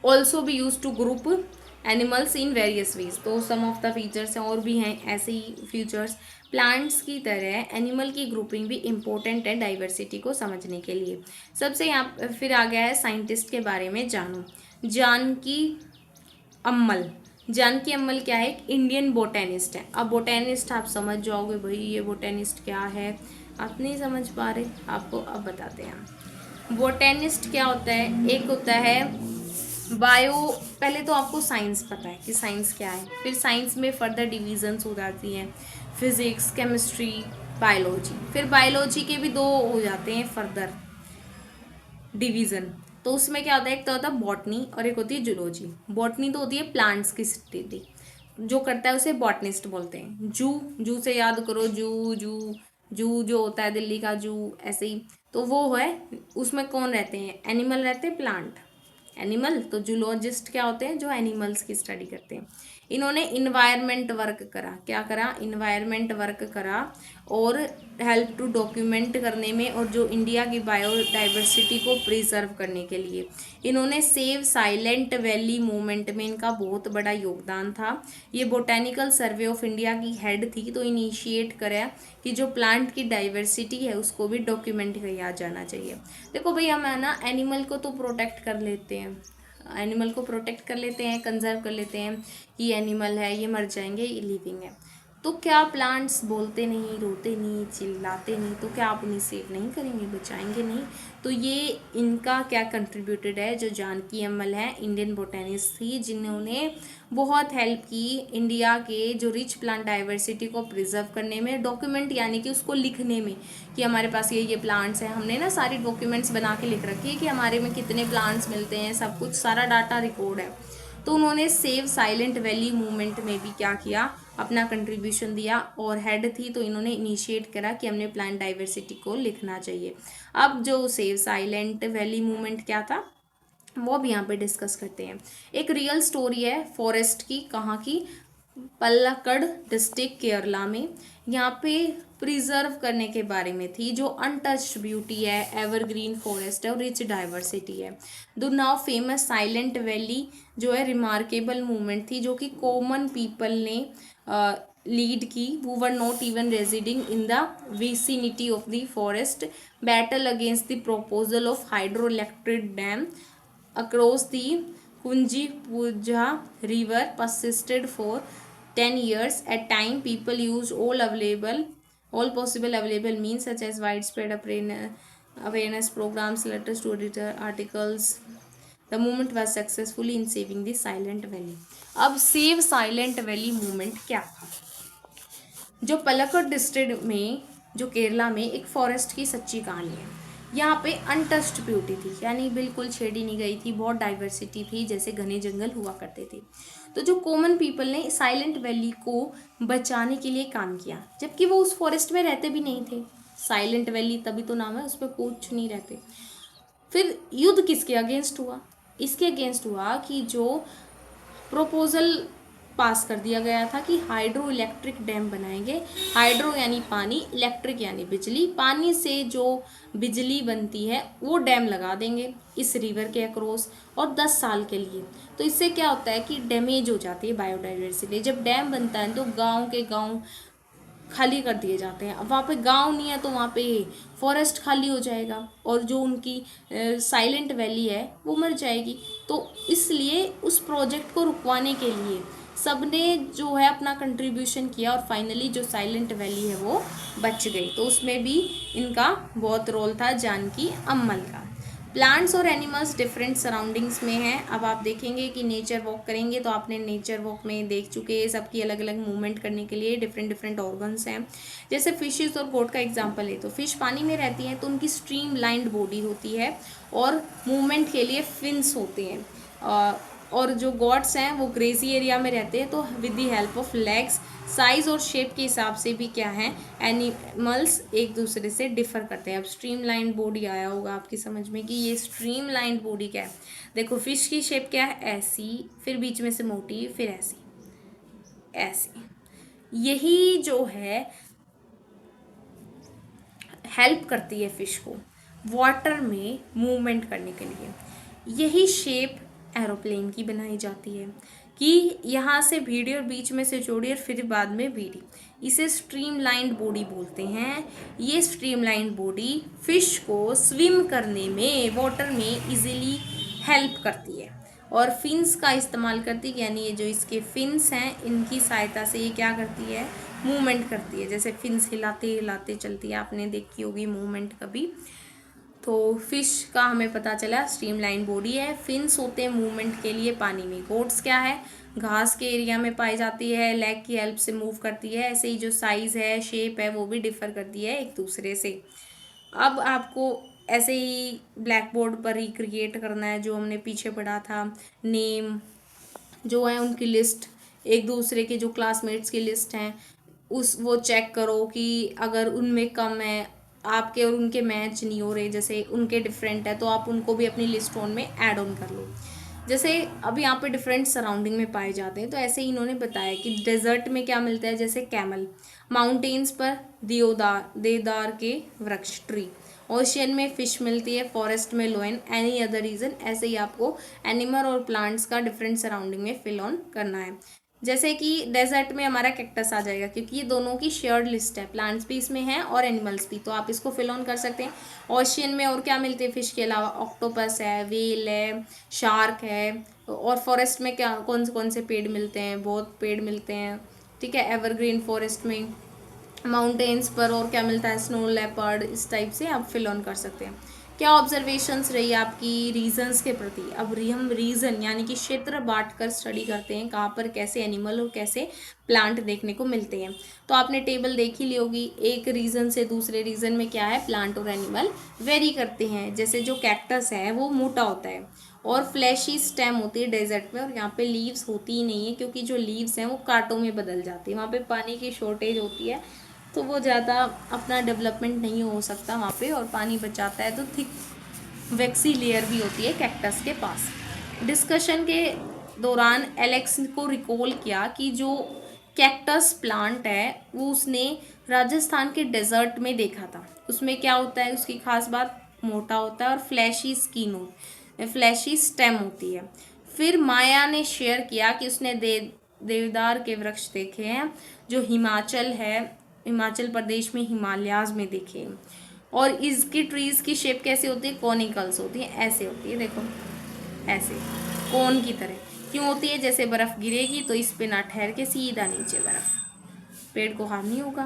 ऑल्सो भी use to group animals in various ways. तो सम ऑफ द फीचर्स हैं और भी हैं ऐसे ही फीचर्स। प्लांट्स की तरह एनिमल की ग्रुपिंग भी इम्पोर्टेंट है डाइवर्सिटी को समझने के लिए। सबसे यहाँ फिर आ गया है साइंटिस्ट के बारे में जानो। जानकी अम्मल, जानकी अम्मल क्या है? एक इंडियन बोटेनिस्ट है। अब बोटेनिस्ट आप समझ जाओगे भाई ये बोटेनिस्ट क्या है, आप नहीं समझ पा रहे, आपको अब बताते हैं हम। बोटेनिस्ट क्या होता है? एक होता है बायो, पहले तो आपको साइंस पता है कि साइंस क्या है, फिर साइंस में फर्दर डिविजन्स हो जाती हैं, फिजिक्स, केमिस्ट्री, बायोलॉजी। फिर बायोलॉजी के भी दो हो जाते हैं फर्दर डिवीज़न। तो उसमें क्या होता है? एक तो होता है बॉटनी और एक होती है जूलॉजी। बॉटनी तो होती है प्लांट्स की स्टडी, जो करता है उसे बॉटनिस्ट बोलते हैं। जू, जू से याद करो, जू जू जू जो होता है दिल्ली का जू, ऐसे ही। तो वो है, उसमें कौन रहते हैं? एनिमल रहते हैं, प्लांट एनिमल। तो जूलॉजिस्ट क्या होते हैं? जो एनिमल्स की स्टडी करते हैं। इन्होंने इन्वायरमेंट वर्क करा, क्या करा? इन्वायरमेंट वर्क करा और हेल्प टू डॉक्यूमेंट करने में और जो इंडिया की बायोडाइवर्सिटी को प्रिजर्व करने के लिए। इन्होंने सेव साइलेंट वैली मूवमेंट में इनका बहुत बड़ा योगदान था। ये बोटेनिकल सर्वे ऑफ इंडिया की हेड थी। तो इनिशिएट करा कि जो प्लांट की डाइवर्सिटी है उसको भी डॉक्यूमेंट किया जाना चाहिए। देखो भाई हम है ना एनिमल को तो प्रोटेक्ट कर लेते हैं, एनिमल को प्रोटेक्ट कर लेते हैं, कंजर्व कर लेते हैं कि एनिमल है ये मर जाएंगे, ये लिविंग है। तो क्या प्लांट्स बोलते नहीं, रोते नहीं, चिल्लाते नहीं? तो क्या आप उन्हें सेव नहीं करेंगे, बचाएंगे नहीं? तो ये इनका क्या कंट्रीब्यूटेड है। जो जानकी अम्मल है इंडियन बोटेनिस्ट थी जिन्होंने बहुत हेल्प की इंडिया के जो रिच प्लांट डाइवर्सिटी को प्रिजर्व करने में, डॉक्यूमेंट यानी कि उसको लिखने में कि हमारे पास ये प्लांट्स हैं। हमने ना सारी डॉक्यूमेंट्स बना के लिख रखी है कि हमारे में कितने प्लांट्स मिलते हैं, सब कुछ सारा डाटा रिकॉर्ड है। तो उन्होंने सेव साइलेंट वैली मूवमेंट में भी क्या किया? अपना कंट्रीब्यूशन दिया और हेड थी। तो इन्होंने इनिशिएट करा कि हमने प्लांट डाइवर्सिटी को लिखना चाहिए। अब जो सेव साइलेंट वैली मूवमेंट क्या था वो भी यहाँ पे डिस्कस करते हैं। एक रियल स्टोरी है फॉरेस्ट की, कहाँ की? पल्लक्कड़ डिस्ट्रिक्ट केरला में। यहाँ पे प्रिजर्व करने के बारे में थी। जो अनटच्ड ब्यूटी है, एवरग्रीन फॉरेस्ट है और रिच डाइवर्सिटी है। The now famous silent valley जो है रिमार्केबल मूवमेंट थी जो कि कॉमन पीपल ने लीड की। वो were not even residing in the vicinity of the forest. Battle against the proposal of hydro electric dam across the Kunji Puja river persisted for 10 years. At time, people used all possible available means such as widespread awareness programs, letters to editor, articles. The movement was successfully in saving the Silent Valley. अब save silent valley movement क्या था? जो Palakkad district में, जो केरला में, एक forest की सच्ची कहानी है। यहाँ पे अनटच्ड ब्यूटी थी, यानी बिल्कुल छेड़ी नहीं गई थी, बहुत डाइवर्सिटी थी, जैसे घने जंगल हुआ करते थे। तो जो कॉमन पीपल ने साइलेंट वैली को बचाने के लिए काम किया, जबकि वो उस फॉरेस्ट में रहते भी नहीं थे। साइलेंट वैली तभी तो नाम है, उस पर कुछ नहीं रहते। फिर युद्ध किसके अगेंस्ट हुआ? इसके अगेंस्ट हुआ कि जो प्रोपोजल पास कर दिया गया था कि हाइड्रो इलेक्ट्रिक डैम बनाएंगे। हाइड्रो यानी पानी, इलेक्ट्रिक यानी बिजली। पानी से जो बिजली बनती है वो डैम लगा देंगे इस रिवर के अक्रॉस, और 10 साल के लिए। तो इससे क्या होता है कि डैमेज हो जाती है बायोडाइवर्सिटी। जब डैम बनता है तो गांव के गांव खाली कर दिए जाते हैं। अब वहाँ पे गांव नहीं है तो वहाँ पे फॉरेस्ट खाली हो जाएगा, और जो उनकी साइलेंट वैली है वो मर जाएगी। तो इसलिए उस प्रोजेक्ट को रुकवाने के लिए सबने जो है अपना कंट्रीब्यूशन किया, और फाइनली जो साइलेंट वैली है वो बच गई। तो उसमें भी इनका बहुत रोल था, जानकी अम्मल का। प्लांट्स और एनिमल्स डिफरेंट सराउंडिंग्स में हैं। अब आप देखेंगे कि नेचर वॉक करेंगे तो आपने नेचर वॉक में देख चुके हैं, सबकी अलग अलग मूवमेंट करने के लिए डिफरेंट डिफरेंट ऑर्गन्स हैं। जैसे फिशेस और गोट का एग्जांपल है, तो फिश पानी में रहती हैं तो उनकी स्ट्रीम लाइंड बॉडी होती है, और मूवमेंट के लिए फिन्स होते हैं। और जो गॉड्स हैं वो ग्रेजी एरिया में रहते हैं, तो with the help of legs. Size और शेप के हिसाब से भी क्या है, एनिमल्स एक दूसरे से डिफर करते हैं। अब स्ट्रीम लाइन बॉडी आया होगा आपकी समझ में कि ये स्ट्रीम लाइन बॉडी क्या है। देखो फिश की शेप क्या है, ऐसी, फिर बीच में से मोटी, फिर ऐसी ऐसी। यही जो है हेल्प करती है फिश को वाटर में मूवमेंट करने के लिए। यही शेप एरोप्लेन की बनाई जाती है कि यहाँ से भीड़ी और बीच में से जोड़ी और फिर बाद में भीड़ी। इसे स्ट्रीमलाइंड बॉडी बोलते हैं। ये स्ट्रीमलाइंड बॉडी फिश को स्विम करने में वाटर में इजीली हेल्प करती है, और फिन्स का इस्तेमाल करती है, यानी ये जो इसके फिन्स हैं इनकी सहायता से ये क्या करती है, मूवमेंट करती है। जैसे फिन्स हिलाते हिलाते चलती है, आपने देखी होगी मूवमेंट कभी। तो फिश का हमें पता चला स्ट्रीमलाइन बॉडी है, फिन्स होते हैं मूवमेंट के लिए पानी में। गोट्स क्या है, घास के एरिया में पाई जाती है, लेग की हेल्प से मूव करती है। ऐसे ही जो साइज़ है, शेप है, वो भी डिफ़र करती है एक दूसरे से। अब आपको ऐसे ही ब्लैक बोर्ड पर रिक्रिएट करना है जो हमने पीछे पढ़ा था। नेम जो है उनकी लिस्ट, एक दूसरे के जो क्लासमेट्स की लिस्ट हैं उस वो चेक करो कि अगर उनमें कम है, आपके और उनके मैच नहीं हो रहे, जैसे उनके डिफरेंट है तो आप उनको भी अपनी लिस्ट वन में ऐड ऑन कर लो। जैसे अब यहाँ पे डिफरेंट सराउंडिंग में पाए जाते हैं, तो ऐसे ही इन्होंने बताया कि डेजर्ट में क्या मिलता है, जैसे कैमल, माउंटेन्स पर देवदार के वृक्ष ट्री, ओशियन में फिश मिलती है, फॉरेस्ट में लोयन, एनी अदर रीजन। ऐसे ही आपको एनिमल और प्लांट्स का डिफरेंट सराउंडिंग में फिल ऑन करना है। जैसे कि डेजर्ट में हमारा कैक्टस आ जाएगा, क्योंकि ये दोनों की शेयर्ड लिस्ट है, प्लांट्स भी इसमें हैं और एनिमल्स भी, तो आप इसको फिल ऑन कर सकते हैं। ओशियन में और क्या मिलते हैं फिश के अलावा, ऑक्टोपस है, व्हेल है, शार्क है। और फॉरेस्ट में क्या कौन से पेड़ मिलते हैं, बहुत पेड़ मिलते हैं, ठीक है, एवरग्रीन फॉरेस्ट में। माउंटेन्स पर और क्या मिलता है, स्नो लेपर्ड, इस टाइप से आप फिल ऑन कर सकते हैं। क्या ऑब्जर्वेशंस रही आपकी रीजन्स के प्रति। अब हम रीजन यानी कि क्षेत्र बांट कर स्टडी करते हैं, कहाँ पर कैसे एनिमल और कैसे प्लांट देखने को मिलते हैं। तो आपने टेबल देख ही ली होगी, एक रीजन से दूसरे रीजन में क्या है, प्लांट और एनिमल वेरी करते हैं। जैसे जो कैक्टस है वो मोटा होता है और फ्लैशी स्टेम होती है डेजर्ट में, और यहाँ पे लीव्स होती ही नहीं है, क्योंकि जो लीव्स हैं वो कांटों में बदल जाती है, वहाँ पे पानी की शॉर्टेज होती है, तो वो ज़्यादा अपना डेवलपमेंट नहीं हो सकता वहाँ पे, और पानी बचाता है। तो थिक वैक्सी लेयर भी होती है कैक्टस के पास। डिस्कशन के दौरान एलेक्स को रिकॉल किया कि जो कैक्टस प्लांट है वो उसने राजस्थान के डेजर्ट में देखा था। उसमें क्या होता है, उसकी खास बात, मोटा होता है और फ्लैशी स्किन फ्लैशी स्टेम होती है। फिर माया ने शेयर किया कि उसने देवदार के वृक्ष देखे हैं जो हिमाचल प्रदेश में हिमालयाज में देखे हैं, और इसकी ट्रीज की शेप कैसे होती है, कॉनिकल्स होती है, ऐसे होती है, देखो ऐसे। कोन की तरह। क्यों होती है? जैसे बर्फ़ गिरेगी तो इस पे ना ठहर के सीधा नीचे बर्फ़, पेड़ को हार्म नहीं होगा।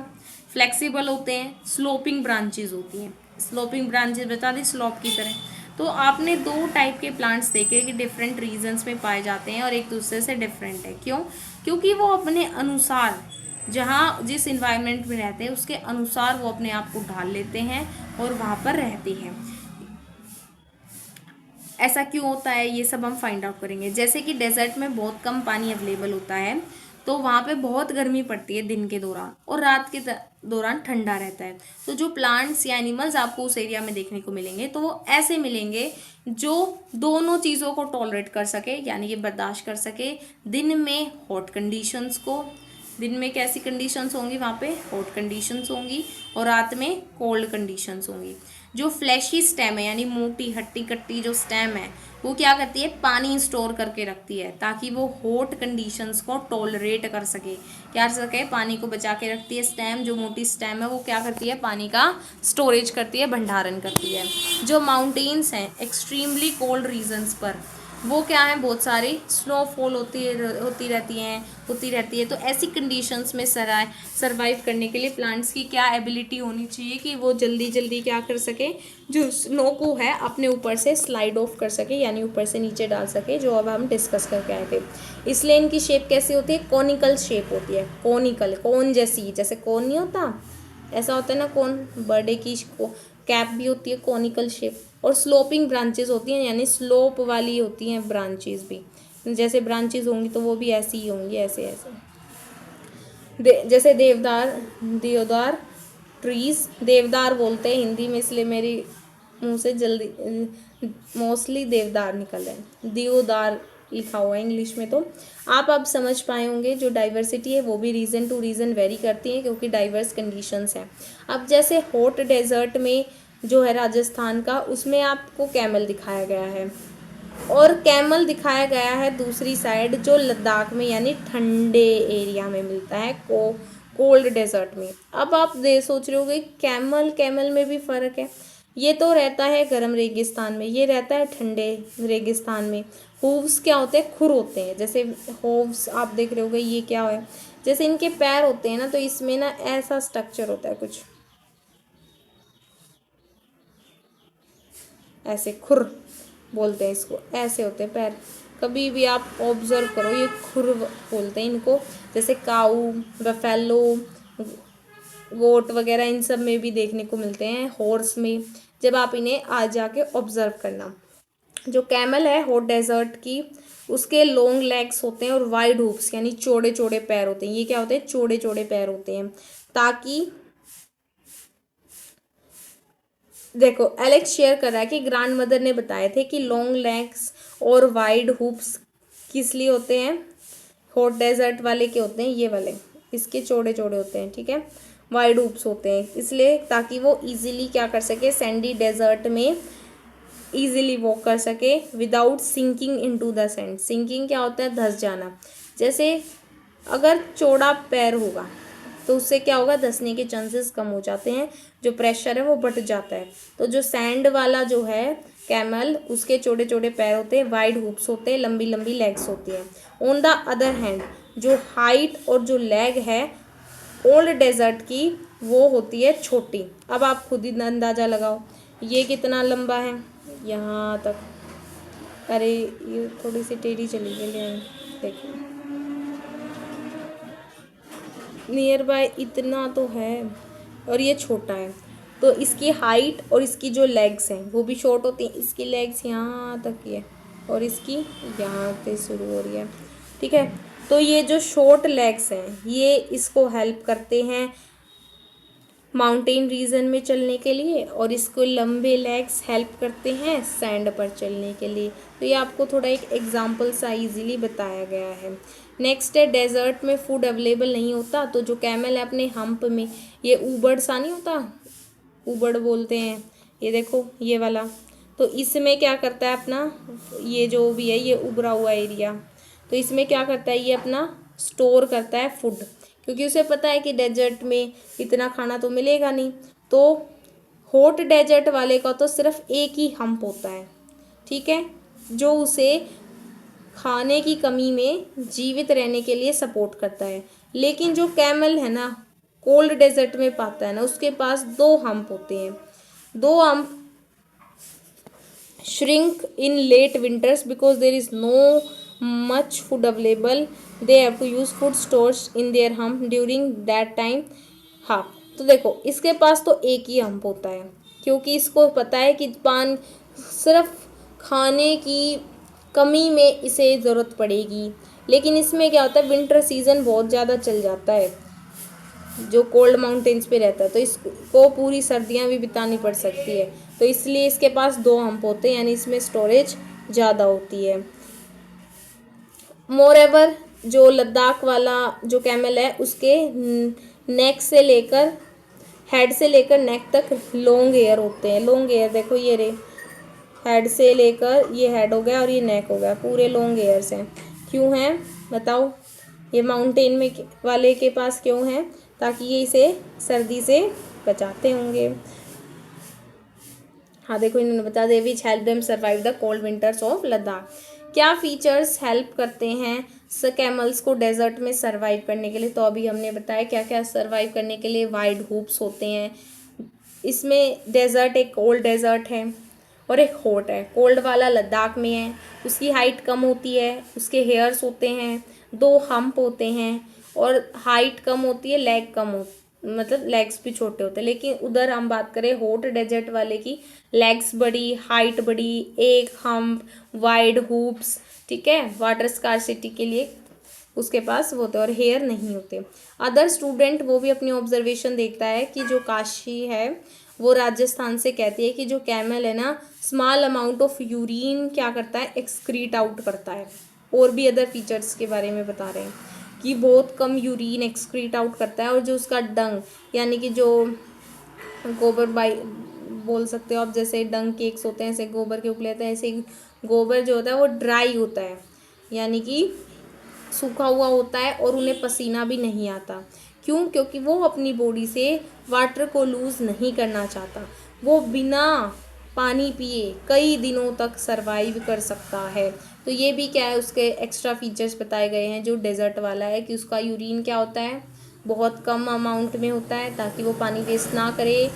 फ्लेक्सिबल होते हैं, स्लोपिंग ब्रांचेज होती हैं। स्लोपिंग ब्रांचेज बता दी, स्लोप की तरह। तो आपने दो टाइप के प्लांट्स देखे कि डिफरेंट रीजन्स में पाए जाते हैं और एक दूसरे से डिफरेंट है। क्यों? क्योंकि वो अपने अनुसार, जहाँ जिस इन्वायरमेंट में रहते हैं उसके अनुसार वो अपने आप को ढाल लेते हैं और वहाँ पर रहते हैं। ऐसा क्यों होता है ये सब हम फाइंड आउट करेंगे। जैसे कि डेजर्ट में बहुत कम पानी अवेलेबल होता है, तो वहाँ पे बहुत गर्मी पड़ती है दिन के दौरान, और रात के दौरान ठंडा रहता है। तो जो प्लांट्स या एनिमल्स आपको उस एरिया में देखने को मिलेंगे तो वो ऐसे मिलेंगे जो दोनों चीज़ों को टॉलरेट कर सके, यानी कि बर्दाश्त कर सके। दिन में हॉट कंडीशंस को, दिन में कैसी कंडीशंस होंगी वहाँ पे? हॉट कंडीशंस होंगी, और रात में कोल्ड कंडीशंस होंगी। जो फ्लैशी स्टेम है, यानी मोटी हट्टी कट्टी जो स्टेम है, वो क्या करती है? पानी स्टोर करके रखती है ताकि वो हॉट कंडीशंस को टॉलरेट कर सके। क्या कर सके? पानी को बचा के रखती है स्टेम। जो मोटी स्टेम है वो क्या करती है? पानी का स्टोरेज करती है, भंडारण करती है। जो माउंटेन्स हैं एक्सट्रीमली कोल्ड रीजन्स पर, वो क्या है? बहुत सारी स्नोफॉल होती रहती है। तो ऐसी कंडीशंस में सरवाइव करने के लिए प्लांट्स की क्या एबिलिटी होनी चाहिए कि वो जल्दी जल्दी क्या कर सके? जो स्नो को है अपने ऊपर से स्लाइड ऑफ कर सके, यानी ऊपर से नीचे डाल सके, जो अब हम डिस्कस करके आए थे। इसलिए इनकी शेप कैसी होती है? कॉनिकल शेप होती है। कॉनिकल, कौन जैसी, जैसे कौन नहीं होता, ऐसा होता है ना कौन। बर्थडे की कैप भी होती है कॉनिकल शेप। और स्लोपिंग ब्रांचेस होती हैं, यानी स्लोप वाली होती हैं ब्रांचेस भी। जैसे ब्रांचेस होंगी तो वो भी ऐसी ही होंगी, ऐसे ऐसे। जैसे देवदार, देवदार ट्रीज, देवदार बोलते हैं हिंदी में, इसलिए मेरी मुंह से जल्दी मोस्टली देवदार निकल रहा है। देवदार लिखा हुआ है इंग्लिश में। तो आप अब समझ पाए होंगे जो डाइवर्सिटी है वो भी रीजन टू रीजन वेरी करती है, क्योंकि डाइवर्स कंडीशंस हैं। अब जैसे हॉट डेजर्ट में जो है राजस्थान का, उसमें आपको कैमल दिखाया गया है, और कैमल दिखाया गया है दूसरी साइड जो लद्दाख में, यानी ठंडे एरिया में मिलता है, कोल्ड डेजर्ट में। अब आप सोच रहे होगे कैमल, कैमल में भी फ़र्क है। ये तो रहता है गर्म रेगिस्तान में, ये रहता है ठंडे रेगिस्तान में। हूव्स क्या होते हैं? खुर होते हैं। जैसे हूव्स आप देख रहे होगे, ये क्या है? जैसे इनके पैर होते हैं ना, तो इसमें ना ऐसा स्ट्रक्चर होता है कुछ ऐसे, खुर बोलते हैं इसको, ऐसे होते हैं पैर। कभी भी आप ऑब्जर्व करो, ये खुर बोलते हैं इनको। जैसे काऊ, बफेलो, गोट वगैरह इन सब में भी देखने को मिलते हैं, हॉर्स में। जब आप इन्हें आ जाके ऑब्जर्व करना। जो कैमल है हॉट डेजर्ट की, उसके लॉन्ग लेग्स होते हैं और वाइड हुप्स, यानी चौड़े चौड़े पैर होते हैं। ये क्या होते हैं? चौड़े चौड़े पैर होते हैं, ताकि देखो एलेक्स शेयर कर रहा है कि ग्रैंड मदर ने बताए थे कि लॉन्ग लेग्स और वाइड हुप्स किस लिए होते हैं? हॉट डेजर्ट वाले के होते हैं, ये वाले, इसके चौड़े चौड़े होते हैं, ठीक है। वाइड हुप्स होते हैं इसलिए ताकि वो इजीली क्या कर सके? सैंडी डेजर्ट में इजीली वॉक कर सके without sinking into the sand. Sinking क्या होता है? धंस जाना। जैसे अगर चौड़ा पैर होगा तो उससे क्या होगा? धंसने के चांसेस कम हो जाते हैं, जो प्रेशर है वो बढ़ जाता है। तो जो सैंड वाला जो है कैमल, उसके चौड़े चौड़े पैर होते हैं, वाइड हुप्स होते हैं, लंबी लंबी लेग्स होती हैं। ऑन द अदर हैंड जो हाइट और जो लेग है ओल्ड डेजर्ट की, वो होती है छोटी। अब आप खुद ही अंदाज़ा लगाओ, ये कितना लंबा है? यहाँ तक। अरे ये थोड़ी सी टेढ़ी चली गई, देखो नियर बाय इतना तो है, और ये छोटा है। तो इसकी हाइट और इसकी जो लेग्स हैं वो भी शॉर्ट होती हैं। इसकी लेग्स यहाँ तक ही है और इसकी यहाँ से शुरू हो रही है, ठीक है। तो ये जो शॉर्ट लेग्स हैं ये इसको हेल्प करते हैं माउंटेन रीजन में चलने के लिए, और इसको लंबे लेग्स हेल्प करते हैं सैंड पर चलने के लिए। तो ये आपको थोड़ा एक एग्जांपल सा इजीली बताया गया है। नेक्स्ट है डेजर्ट में फूड अवेलेबल नहीं होता, तो जो कैमल है अपने हम्प में, ये ऊबड़ सा नहीं होता, ऊबड़ बोलते हैं, ये देखो ये वाला। तो इसमें क्या करता है अपना, ये जो भी है ये उभरा हुआ एरिया, तो इसमें क्या करता है? ये अपना स्टोर करता है फूड, क्योंकि उसे पता है कि डेजर्ट में इतना खाना तो मिलेगा नहीं। तो हॉट डेजर्ट वाले का तो सिर्फ एक ही हम्प होता है, ठीक है, जो उसे खाने की कमी में जीवित रहने के लिए सपोर्ट करता है। लेकिन जो कैमल है ना, कोल्ड डेजर्ट में पाता है ना, उसके पास दो हम्प होते हैं। दो hump shrink in late winters because there is no much food available. They have to use food stores in their hump during that time. हाँ, तो देखो इसके पास तो एक ही हम्प होता है, क्योंकि इसको पता है कि पान सिर्फ खाने की कमी में इसे ज़रूरत पड़ेगी। लेकिन इसमें क्या होता है, विंटर सीज़न बहुत ज़्यादा चल जाता है, जो कोल्ड माउंटेन्स पे रहता है, तो इसको पूरी सर्दियाँ भी बितानी पड़ सकती है। तो इसलिए इसके पास दो हम्प होते हैं, यानी इसमें स्टोरेज ज़्यादा होती है। मोर एवर जो लद्दाख वाला जो कैमल है, उसके नेक से लेकर हेड से लेकर नेक तक लॉन्ग हेयर होते हैं। लॉन्ग हेयर देखो ये रे, हेड से लेकर ये हेड हो गया और ये नेक हो गया, पूरे लॉन्ग हेयर्स हैं। क्यों हैं बताओ? ये माउंटेन में वाले के पास क्यों हैं? ताकि ये इसे सर्दी से बचाते होंगे। हाँ देखो, इन्होंने बता दे which help them survive the cold winters of Ladakh. क्या फीचर्स हेल्प करते हैं कैमल्स को डेजर्ट में सर्वाइव करने के लिए? तो अभी हमने बताया क्या क्या सर्वाइव करने के लिए वाइड हुप्स होते हैं। इसमें डेजर्ट एक कोल्ड डेजर्ट है और एक हॉट है। कोल्ड वाला लद्दाख में है, उसकी हाइट कम होती है, उसके हेयर्स होते हैं, दो हम्प होते हैं और हाइट कम होती है, लेग कम होती, मतलब लेग्स भी छोटे होते हैं। लेकिन उधर हम बात करें हॉट डेजर्ट वाले की, लेग्स बड़ी, हाइट बड़ी, एक हम्प, वाइड हुप्स, ठीक है, वाटर स्कार्सिटी के लिए उसके पास वो होते और हेयर नहीं होते। अदर स्टूडेंट वो भी अपनी ऑब्जर्वेशन देखता है कि जो काशी है वो राजस्थान से कहती है कि जो कैमल है ना, स्मॉल अमाउंट ऑफ यूरिन क्या करता है, एक्सक्रीट आउट करता है। और भी अदर फीचर्स के बारे में बता रहे हैं कि बहुत कम यूरिन एक्सक्रीट आउट करता है, और जो उसका डंग यानी कि जो गोबर बाई बोल सकते हो आप, जैसे डंग केक्स होते हैं ऐसे गोबर के उपले होते हैं, ऐसे गोबर जो होता है वो ड्राई होता है, यानी कि सूखा हुआ होता है और उन्हें पसीना भी नहीं आता। क्यों? क्योंकि वो अपनी बॉडी से वाटर को लूज़ नहीं करना चाहता। वो बिना पानी पिए कई दिनों तक सरवाइव कर सकता है। तो ये भी क्या है, उसके एक्स्ट्रा फीचर्स बताए गए हैं। जो डेजर्ट वाला है कि उसका यूरिन क्या होता है, बहुत कम अमाउंट में होता है ताकि वो पानी वेस्ट ना करे,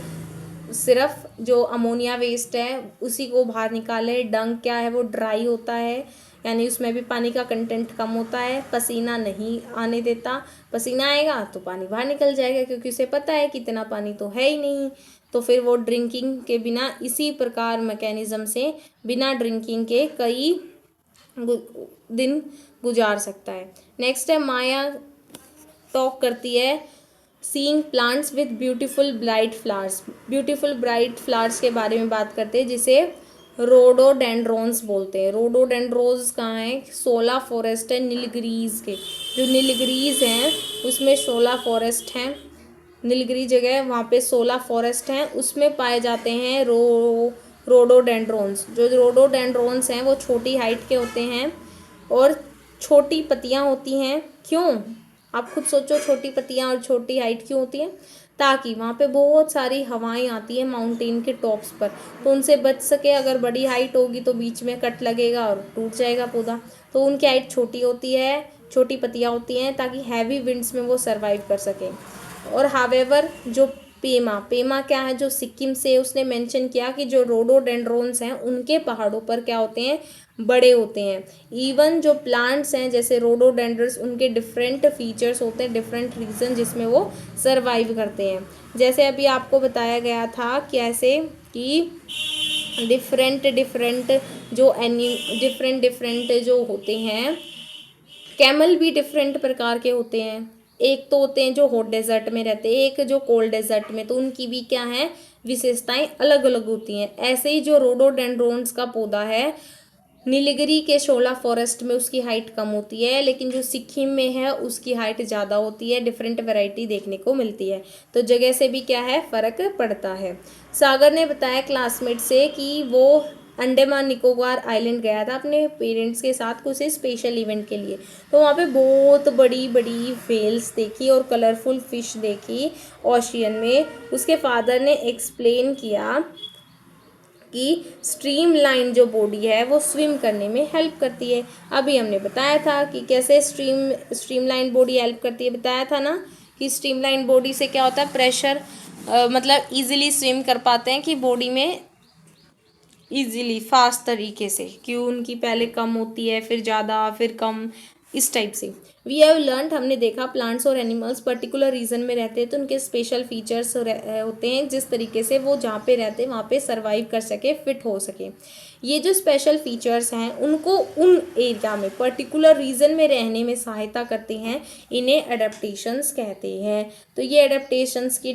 सिर्फ जो अमोनिया वेस्ट है उसी को बाहर निकाले। डंग क्या है, वो ड्राई होता है, यानी उसमें भी पानी का कंटेंट कम होता है, पसीना नहीं आने देता। पसीना आएगा तो पानी बाहर निकल जाएगा, क्योंकि उसे पता है कि इतना पानी तो है ही नहीं। तो फिर वो ड्रिंकिंग के बिना इसी प्रकार मैकेनिज़्म से बिना ड्रिंकिंग के कई दिन गुजार सकता है। नेक्स्ट है माया टॉक करती है seeing plants with beautiful bright flowers. Beautiful bright flowers के बारे में बात करते हैं, जिसे रोडोडेंड्रॉन्स बोलते हैं। रोडोडेंड्रोन्स कहाँ हैं? शोला फॉरेस्ट है नीलगिरीज के। जो नीलगिरीज हैं उसमें शोला फॉरेस्ट हैं, नीलगिरी जगह है वहाँ पे शोला फॉरेस्ट हैं, उसमें पाए जाते हैं रोडोडेंड्रॉन्स। जो रोडोडेंड्रॉन्स हैं वो छोटी हाइट के होते हैं और छोटी पत्तियाँ होती हैं। क्यों? आप खुद सोचो, छोटी पत्तियाँ और छोटी हाइट क्यों होती हैं? ताकि वहाँ पे बहुत सारी हवाएं आती है माउंटेन के टॉप्स पर, तो उनसे बच सके। अगर बड़ी हाइट होगी तो बीच में कट लगेगा और टूट जाएगा पौधा, तो उनकी हाइट छोटी होती है, छोटी पत्तियाँ होती हैं ताकि हैवी विंड्स में वो सर्वाइव कर सकें। और हावेवर जो पेमा क्या है, जो सिक्किम से उसने मेंशन किया कि जो रोडोडेंड्रॉन्स हैं उनके पहाड़ों पर क्या होते हैं, बड़े होते हैं। इवन जो प्लांट्स हैं जैसे रोडोडेंड्रस, उनके डिफरेंट फीचर्स होते हैं, डिफरेंट रीजन जिसमें वो सर्वाइव करते हैं। जैसे अभी आपको बताया गया था कैसे कि डिफरेंट जो होते हैं, कैमल भी डिफरेंट प्रकार के होते हैं। एक तो होते हैं जो हॉट डेजर्ट में रहते हैं, एक जो कोल्ड डेजर्ट में, तो उनकी भी क्या है, विशेषताएं अलग अलग होती हैं। ऐसे ही जो रोडोडेंड्रॉन्स का पौधा है, नीलगिरी के शोला फॉरेस्ट में उसकी हाइट कम होती है, लेकिन जो सिक्किम में है उसकी हाइट ज़्यादा होती है। डिफरेंट वैरायटी देखने को मिलती है, तो जगह से भी क्या है, फ़र्क पड़ता है। सागर ने बताया क्लासमेट से कि वो अंडमान निकोबार आइलैंड गया था अपने पेरेंट्स के साथ कुछ स्पेशल इवेंट के लिए। तो वहाँ पे बहुत बड़ी बड़ी व्हेल्स देखी और कलरफुल फिश देखी ओशियन में। उसके फादर ने एक्सप्लेन किया कि स्ट्रीमलाइन जो बॉडी है वो स्विम करने में हेल्प करती है। अभी हमने बताया था कि कैसे स्ट्रीमलाइन बॉडी हेल्प करती है, बताया था ना कि स्ट्रीमलाइन बॉडी से क्या होता है, प्रेशर मतलब इजीली स्विम कर पाते हैं कि बॉडी में इजीली फास्ट तरीके से, क्यों उनकी पहले कम होती है फिर ज़्यादा फिर कम, इस टाइप से। वी हैव लर्न, हमने देखा प्लांट्स और एनिमल्स पर्टिकुलर रीजन में रहते हैं तो उनके स्पेशल फीचर्स होते हैं जिस तरीके से वो जहाँ पे रहते हैं वहाँ पे सर्वाइव कर सके, फिट हो सके। ये जो स्पेशल फीचर्स हैं उनको उन एरिया में पर्टिकुलर रीजन में रहने में सहायता करते हैं, इन्हें एडेप्टेशंस कहते हैं। तो ये एडेप्टेशंस की